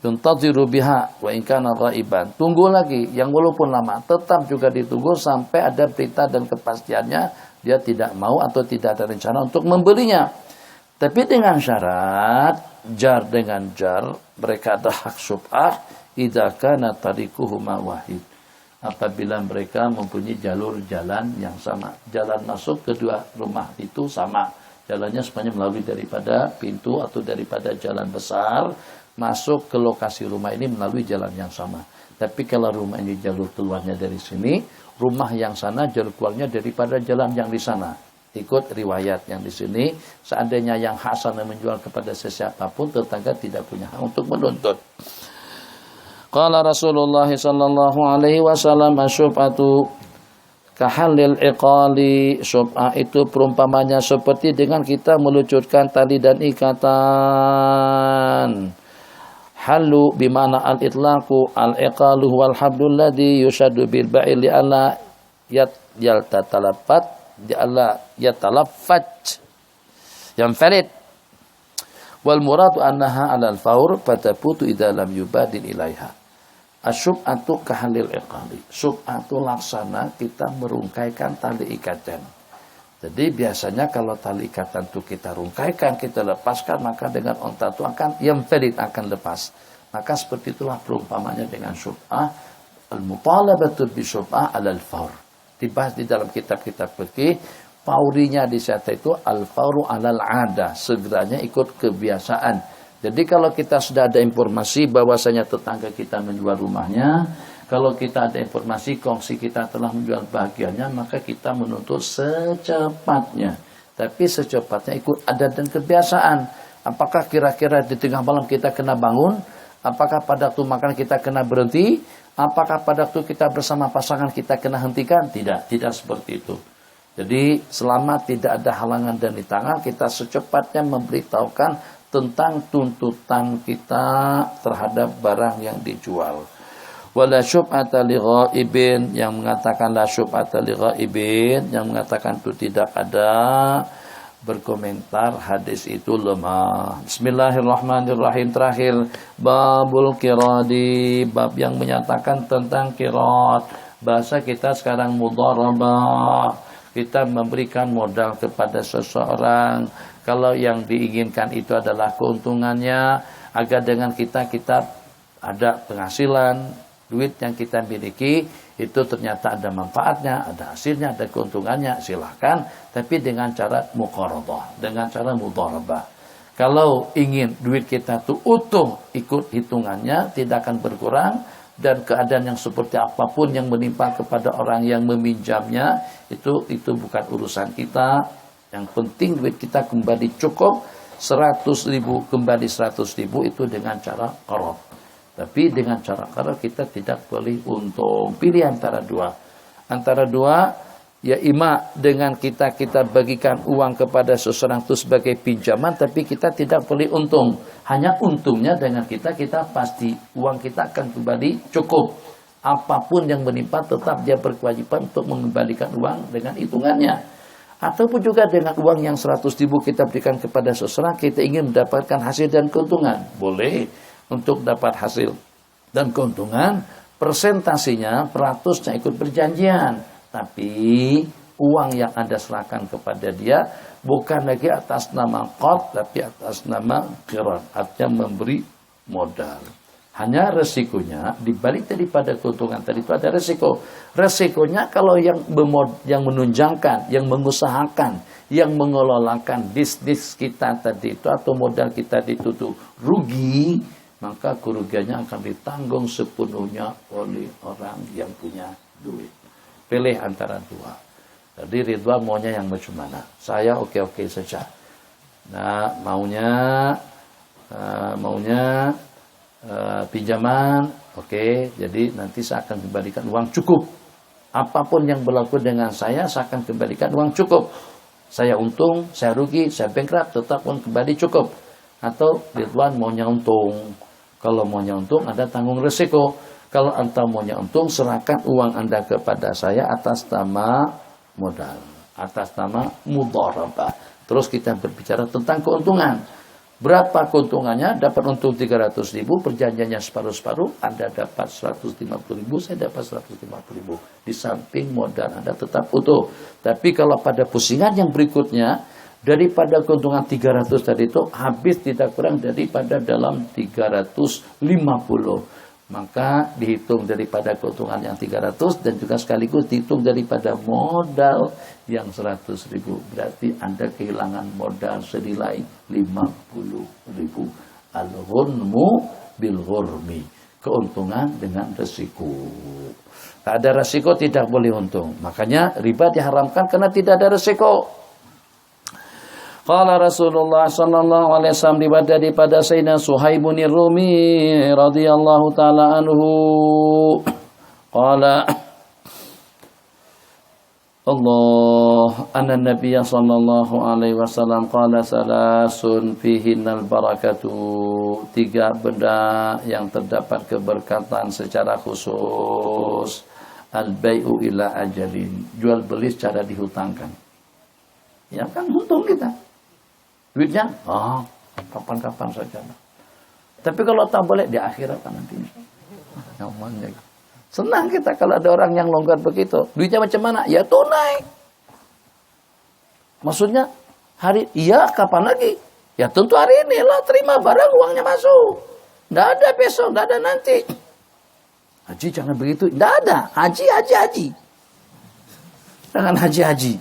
yuntadiru biha wa in kana ghaiban, tunggu lagi yang walaupun lama tetap juga ditunggu sampai ada berita dan kepastiannya dia tidak mau atau tidak ada rencana untuk membelinya. Tapi dengan syarat jar dengan jar mereka ada hak syub'ah idza kana tariquhuma wahid, apabila mereka mempunyai jalur jalan yang sama. Jalan masuk kedua rumah itu sama. Jalannya semuanya melalui daripada pintu atau daripada jalan besar. Masuk ke lokasi rumah ini melalui jalan yang sama. Tapi kalau rumah ini jalur keluarnya dari sini, rumah yang sana jalur keluarnya daripada jalan yang di sana. Ikut riwayat yang di sini. Seandainya yang hak sana menjual kepada sesiapapun, tetangga tidak punya hak untuk menuntut. Qala Rasulullah sallallahu alaihi wasallam, asyub'atu kahalil iqali, syub'ah itu perumpamannya seperti dengan kita melucurkan tali dan ikatan. Halu bimana al-itlaqu, al-iqalu wal hablul ladzi yushaddu bil ba'il li alla yaltatalaffat di alla yatalaffat yanfarid wal muradu annaha 'ala al-fawr fataputu idza lam yubadil ilaiha. Asyub'atu kahalil iqali, syub'atu laksana kita merungkaikan tali ikatan. Jadi biasanya kalau tali ikatan itu kita rungkaikan, kita lepaskan, maka dengan onta itu akan yanfarid, akan lepas. Maka seperti itulah perumpamannya dengan syub'ah. Al-mutalabatu bi syub'ah 'ala al-fawr. Dibahas di dalam kitab-kitab fikih. Faurinya di sana itu al-fawru 'alal 'adah, segeranya ikut kebiasaan. Jadi kalau kita sudah ada informasi bahwasanya tetangga kita menjual rumahnya, kalau kita ada informasi kongsi kita telah menjual bahagiannya, maka kita menuntut secepatnya. Tapi secepatnya ikut adat dan kebiasaan. Apakah kira-kira di tengah malam kita kena bangun? Apakah pada waktu makan kita kena berhenti? Apakah pada waktu kita bersama pasangan kita kena hentikan? Tidak seperti itu. Jadi selama tidak ada halangan dan rintangan, kita secepatnya memberitahukan tentang tuntutan kita terhadap barang yang dijual. Wala syub'ata li ghaibin, yang mengatakan la syub'ata li ghaibin, yang mengatakan itu tidak ada, berkomentar hadis itu lemah. Bismillahirrahmanirrahim. Terakhir, babul qiradi, bab yang menyatakan tentang qirat. Bahasa kita sekarang mudharabah, kita memberikan modal kepada seseorang. Kalau yang diinginkan itu adalah keuntungannya, agar dengan kita ada penghasilan, duit yang kita miliki itu ternyata ada manfaatnya, ada hasilnya, ada keuntungannya, silahkan. Tapi dengan cara muqaradah, dengan cara mudharabah. Kalau ingin duit kita tuh utuh, ikut hitungannya, tidak akan berkurang. Dan keadaan yang seperti apapun yang menimpa kepada orang yang meminjamnya, itu bukan urusan kita. Yang penting duit kita kembali cukup, 100.000 kembali 100.000 itu dengan cara qarad. Tapi dengan cara qarad kita tidak boleh untung. Pilih antara dua. Antara dua, ya ima dengan kita bagikan uang kepada seseorang itu sebagai pinjaman, tapi kita tidak boleh untung. Hanya untungnya dengan kita pasti uang kita akan kembali cukup. Apapun yang menimpa tetap dia berkewajiban untuk mengembalikan uang dengan hitungannya. Ataupun juga dengan uang yang 100.000 kita berikan kepada seseorang, kita ingin mendapatkan hasil dan keuntungan. Boleh. Untuk dapat hasil dan keuntungan, persentasinya, peratusnya ikut perjanjian. Tapi uang yang Anda serahkan kepada dia bukan lagi atas nama qard, tapi atas nama qiran, artinya memberi modal. Hanya resikonya, dibalik daripada keuntungan tadi itu ada resiko. Resikonya kalau yang menunjangkan, yang mengusahakan, yang mengelolakan bisnis kita tadi itu atau modal kita itu tuh rugi, maka kerugiannya akan ditanggung sepenuhnya oleh orang yang punya duit. Pilih antara dua. Jadi Ridwan maunya yang macam mana? Saya oke-oke saja. Nah, maunya pinjaman, oke. Jadi nanti saya akan kembalikan uang cukup. Apapun yang berlaku dengan saya akan kembalikan uang cukup. Saya untung, saya rugi, saya bankrupt, tetap uang kembali cukup. Atau Ridwan maunya untung. Kalau maunya untung, Anda tanggung resiko. Kalau Anda maunya untung, serahkan uang Anda kepada saya atas nama modal, atas nama mudharabah. Terus kita berbicara tentang keuntungan. Berapa keuntungannya? Dapat untung 300.000, perjanjiannya separuh-separuh, Anda dapat 150.000, saya dapat 150.000. Di samping modal Anda tetap utuh. Tapi kalau pada pusingan yang berikutnya, daripada keuntungan 300 tadi itu habis tidak kurang daripada dalam 350. Maka dihitung daripada keuntungan yang 300 dan juga sekaligus dihitung daripada modal yang 100.000. Berarti Anda kehilangan modal senilai 50.000. Al-ghunmu bil ghurmi. Keuntungan dengan resiko. Tak ada resiko tidak boleh untung. Makanya riba diharamkan karena tidak ada resiko. Qala Rasulullah sallallahu alaihi wasallam riwayat daripada Sayyidina Suhaibun Rumi radhiyallahu taala anhu. Qala anna Nabiy sallallahu alaihi wasallam qala salasun fihinnal barakatu. 3 benda yang terdapat keberkatan secara khusus. Al-bai'u ila ajalin. Jual beli secara dihutangkan. Ya kan untung kita. Duitnya, kapan-kapan saja. Tapi kalau tak boleh di akhirat kan nanti. Nyamannya. Senang kita kalau ada orang yang longgar begitu. Duitnya macam mana? Ya tunai. Maksudnya kapan lagi? Ya tentu hari ini lah terima barang uangnya masuk. Tidak ada besok, tidak ada nanti. Haji jangan begitu. Tidak ada. Haji. Jangan haji.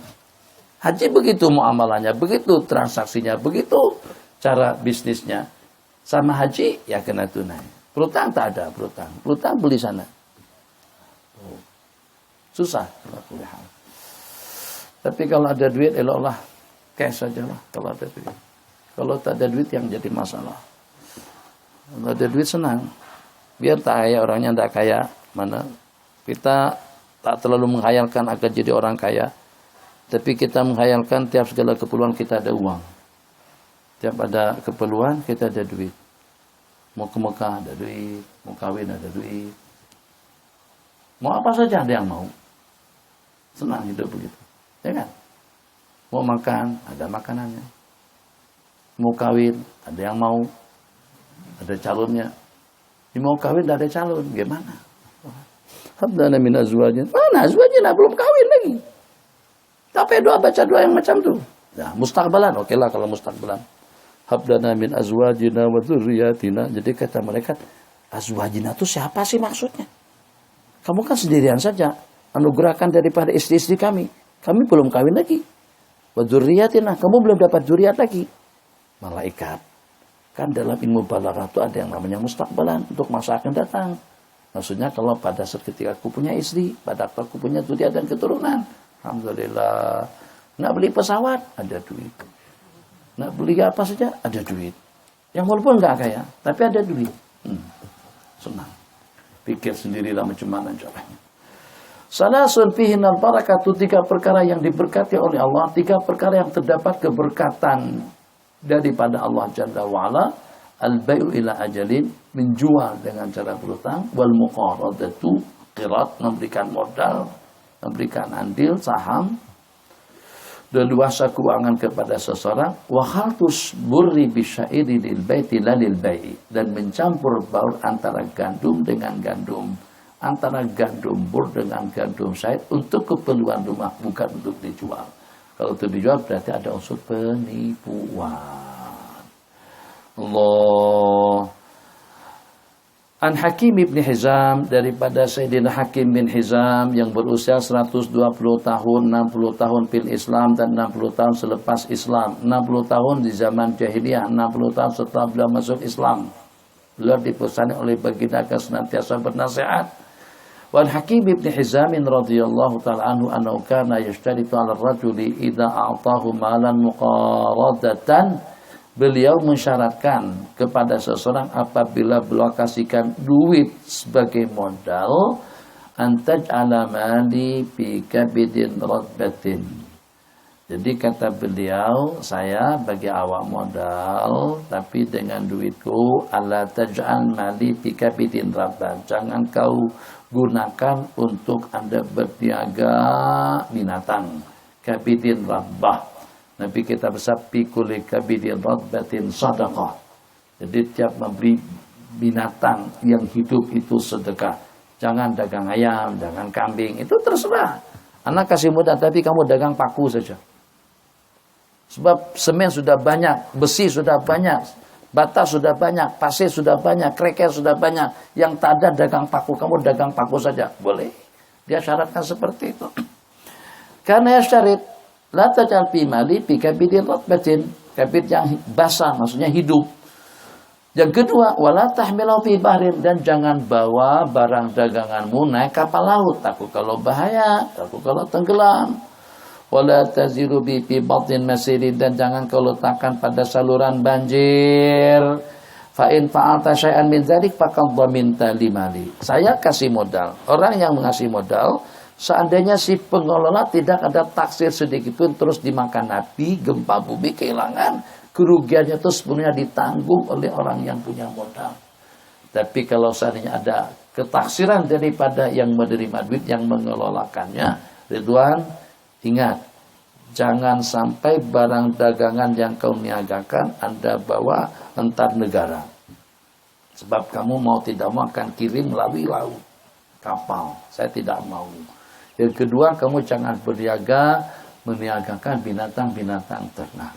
Haji begitu muamalahnya, begitu transaksinya, begitu cara bisnisnya. Sama haji ya kena tunai. Berutang tak ada, berutang beli sana. Susah. Tapi kalau ada duit, eloklah cash saja lah kalau ada duit. Kalau tak ada duit yang jadi masalah. Kalau ada duit senang. Biar tak kaya orangnya tak kaya. Mana kita tak terlalu menghayalkan agar jadi orang kaya. Tapi kita menghayalkan tiap segala keperluan kita ada uang. Tiap ada keperluan kita ada duit. Mau ke Mekah ada duit, mau kawin ada duit. Mau apa saja ada yang mau. Senang hidup begitu. Ya kan? Mau makan, ada makanannya. Mau kawin, ada yang mau. Ada calonnya. Mau kawin tidak ada calon, gimana? Habdana min azwajin. Mana azwajin belum kawin lagi. Tapi baca doa yang macam tu. Ya, mustaqbalan. Okey lah kalau mustaqbalan. Habdana min azwajina wa dzurriyyatina. Jadi kata mereka, Azwajina itu siapa sih maksudnya? Kamu kan sendirian saja. Anugerahkan daripada istri-istri kami. Kami belum kawin lagi. Wa dzurriyyatina, kamu belum dapat zuriat lagi. Malaikat. Kan dalam ilmu balaghah itu ada yang namanya mustaqbalan, untuk masa akan datang. Maksudnya kalau pada saat ketika aku punya istri, pada waktu aku punya zuriat dan keturunan, alhamdulillah. Nak beli pesawat, ada duit. Nak beli apa saja, ada duit. Yang walaupun nggak kaya, tapi ada duit. Senang. Pikir sendirilah macam mana caranya. Salasun fihinal barakatu, 3 perkara yang diberkati oleh Allah, 3 perkara yang terdapat keberkatan daripada Allah Jalla wa'ala. Al-bai'u ila ajalin, menjual dengan cara berhutang, wal muqaradatu, qirat, memberikan modal, memberikan andil, saham, dan luasa keuangan kepada seseorang, wa khaltus burri bisyairi lil baiti lalil bai'i, dan mencampur baur antara gandum dengan gandum, antara gandum bur dengan gandum syair untuk keperluan rumah, bukan untuk dijual. Kalau itu dijual berarti ada unsur penipuan. Allah. An Hakim ibn Hizam, daripada Sayyidina Hakim bin Hizam yang berusia 120 tahun, 60 tahun fil Islam dan 60 tahun selepas Islam, 60 tahun di zaman jahiliyah, 60 tahun setelah beliau masuk Islam. Beliau dipersani oleh baginda akan senantiasa bernasihat. Wan Hakim ibn Hizam radhiyallahu ta'ala anhu annahu kana yashtaritu 'ala ar-rajuli idza a'tahu malan muqaradatan. Beliau mensyaratkan kepada seseorang apabila beliau kasihkan duit sebagai modal, antaj alamali fi kabidin radbatin. Jadi kata beliau, saya bagi awak modal, tapi dengan duitku, ala taj'al mali fi kabidin radban. Jangan kau gunakan untuk Anda berniaga binatang. Kabidin radbah. Nabi kita bersabda pikul kabidin radbatin sadaqah. Jadi tiap membeli binatang yang hidup itu sedekah. Jangan dagang ayam, dagang kambing, itu terserah. Anak kasih modal tapi kamu dagang paku saja. Sebab semen sudah banyak, besi sudah banyak, bata sudah banyak, pasir sudah banyak, kerikil sudah banyak. Yang tak ada dagang paku, kamu dagang paku saja. Boleh. Dia syaratkan seperti itu. Karena syarat la taj'al fi mali fi kabidin radbatin, kabid yang basah maksudnya hidup. Yang kedua, wala tahmilu fi bahrin, dan jangan bawa barang daganganmu naik kapal laut, takut kalau bahaya, takut kalau tenggelam. Wala taziru bi fi batin masirin, dan jangan kau letakkan pada saluran banjir. Fa in fa'alta syai'an min dzalik faqad dhaminta limali. Saya kasih modal. Orang yang mengasih modal, seandainya si pengelola tidak ada taksir sedikit pun terus dimakan api, gempa bumi, kehilangan, kerugiannya itu sepenuhnya ditanggung oleh orang yang punya modal. Tapi kalau seandainya ada ketaksiran daripada yang menerima duit, yang mengelolakannya, Ridwan, ingat, jangan sampai barang dagangan yang kau niagakan Anda bawa antar negara. Sebab kamu mau tidak mau akan kirim melalui laut, kapal. Saya tidak mau. Yang kedua, kamu jangan berniaga meniagakan binatang-binatang ternak.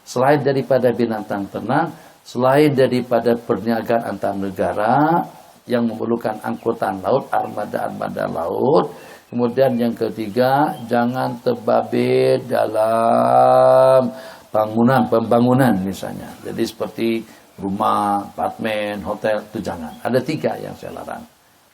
Selain daripada binatang ternak, selain daripada perniagaan antar negara yang memerlukan angkutan laut, armada-armada laut. Kemudian yang ketiga, jangan terbabe dalam pembangunan misalnya. Jadi seperti rumah, apartemen, hotel, itu jangan. Ada 3 yang saya larang.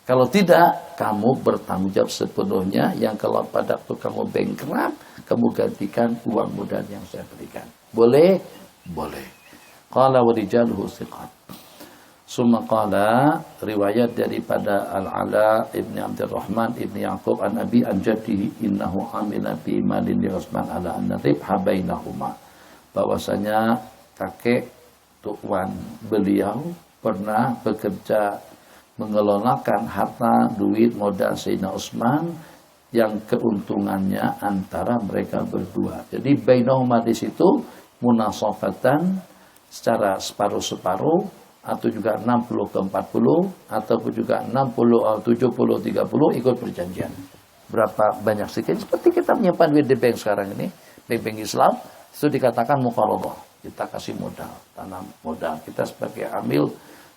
Kalau tidak, kamu bertanggung jawab sepenuhnya. Yang kalau pada waktu kamu bankrupt, kamu gantikan uang modal yang saya berikan. Boleh? Boleh. Qala wa rijaluhu thiqat. Summa qala, riwayat daripada Al-Ala ibn Abdurrahman ibn Yaqub an Abi an jaddihi innahu amila fi malin li Utsman ala anna ribha bainahuma. Bahwasanya kakek tuan beliau pernah bekerja mengelolakan harta duit modal Sayyidina Utsman yang keuntungannya antara mereka berdua. Jadi bainahuma di situ munasafatan secara separuh-separuh, atau juga 60 ke 40, ataupun juga 60 70 30 ikut perjanjian. Berapa banyak sedikit seperti kita menyimpan duit di bank sekarang ini, bank Islam itu dikatakan muqaradah. Kita kasih modal, tanam modal. Kita sebagai amil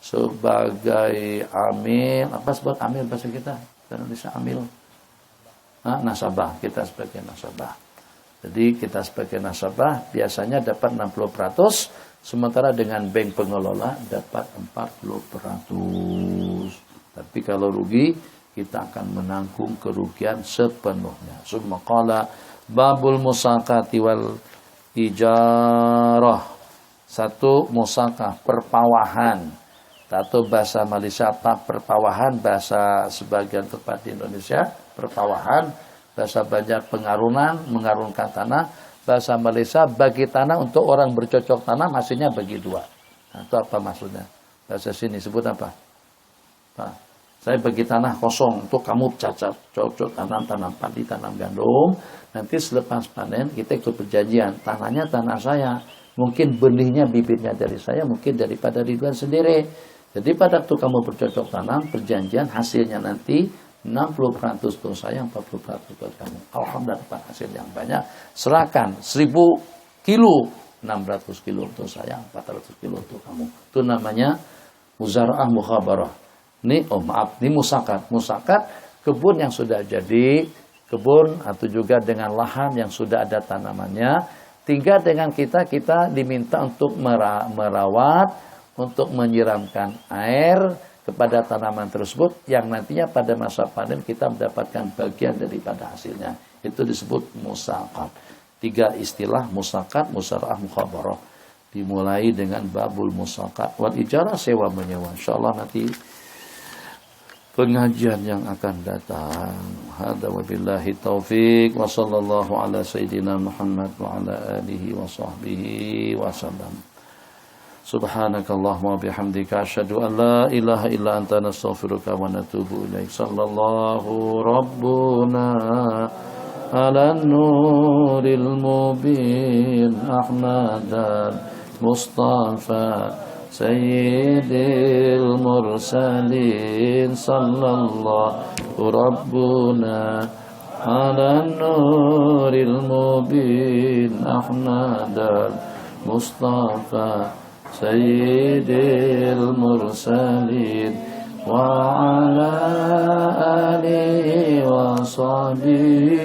sebagai amil. Apa sebut amil bahasa kita? Karena bisa amil. Nasabah, kita sebagai nasabah. Jadi kita sebagai nasabah biasanya dapat 60%, sementara dengan bank pengelola dapat 40%. Tapi kalau rugi, kita akan menanggung kerugian sepenuhnya. Summa qala babul musaqati wal ijarah. Satu, musaqah, perpawahan. Atau bahasa Malaysia perpawahan, bahasa sebagian tempat di Indonesia perpawahan, bahasa Banjar pengarunan, mengarunkan tanah, bahasa Malaysia bagi tanah untuk orang bercocok tanam, hasilnya bagi dua. Nah, itu apa maksudnya? Bahasa sini sebut apa? Saya bagi tanah kosong untuk kamu cocok tanam padi, tanam gandum. Nanti selepas panen kita ikut perjanjian. Tanahnya tanah saya. Mungkin benihnya, bibitnya dari saya, mungkin daripada Ridwan sendiri. Jadi pada waktu kamu bercocok tanam, perjanjian hasilnya nanti 60% untuk saya, 40% untuk kamu. Alhamdulillah dapat hasil yang banyak. Serahkan 1000 kilo, 600 kilo untuk saya, 400 kilo untuk kamu. Itu namanya muzara'ah mukhabarah. Ini musakat. Musakat kebun yang sudah jadi, kebun atau juga dengan lahan yang sudah ada tanamannya. Tinggal dengan kita diminta untuk merawat, untuk menyiramkan air kepada tanaman tersebut yang nantinya pada masa panen kita mendapatkan bagian daripada hasilnya. Itu disebut musakat. 3 istilah musakat, musara'ah, mukhabarah. Dimulai dengan babul musakat wal ijarah, sewa menyewa. Insyaallah nanti pengajian yang akan datang. Hada wabillahi taufik wa sallallahu ala sayyidina Muhammad wa ala alihi wa sahbihi wa sallam. Subhanakallahumma bihamdika asyhadu an la ilaha illa anta nastaghfiruka wa natubu ilaik. Sallallahu rabbuna ala nuril mubin Ahmadan Mustafa Sayyidil mursalin. Sallallahu rabbuna ala nuril mubin Ahmadan Mustafa Sayyidil mursalin wa ala alihi wa sahbihi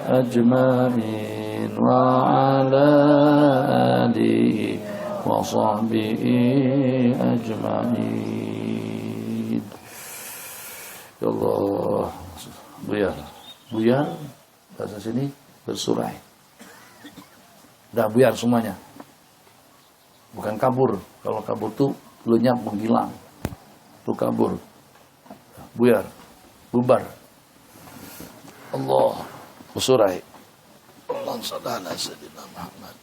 ajma'in wa ala alihi wa sahbihi ajma'in. Ya Allah, buyar bahasa sini bersurai. Dah buyar semuanya. Bukan kabur. Kalau kabur tuh lenyap, menghilang. Itu kabur. Buyar. Bubar. Allah. Bersurai. Allah sallallahu alaihi wasallam Muhammad.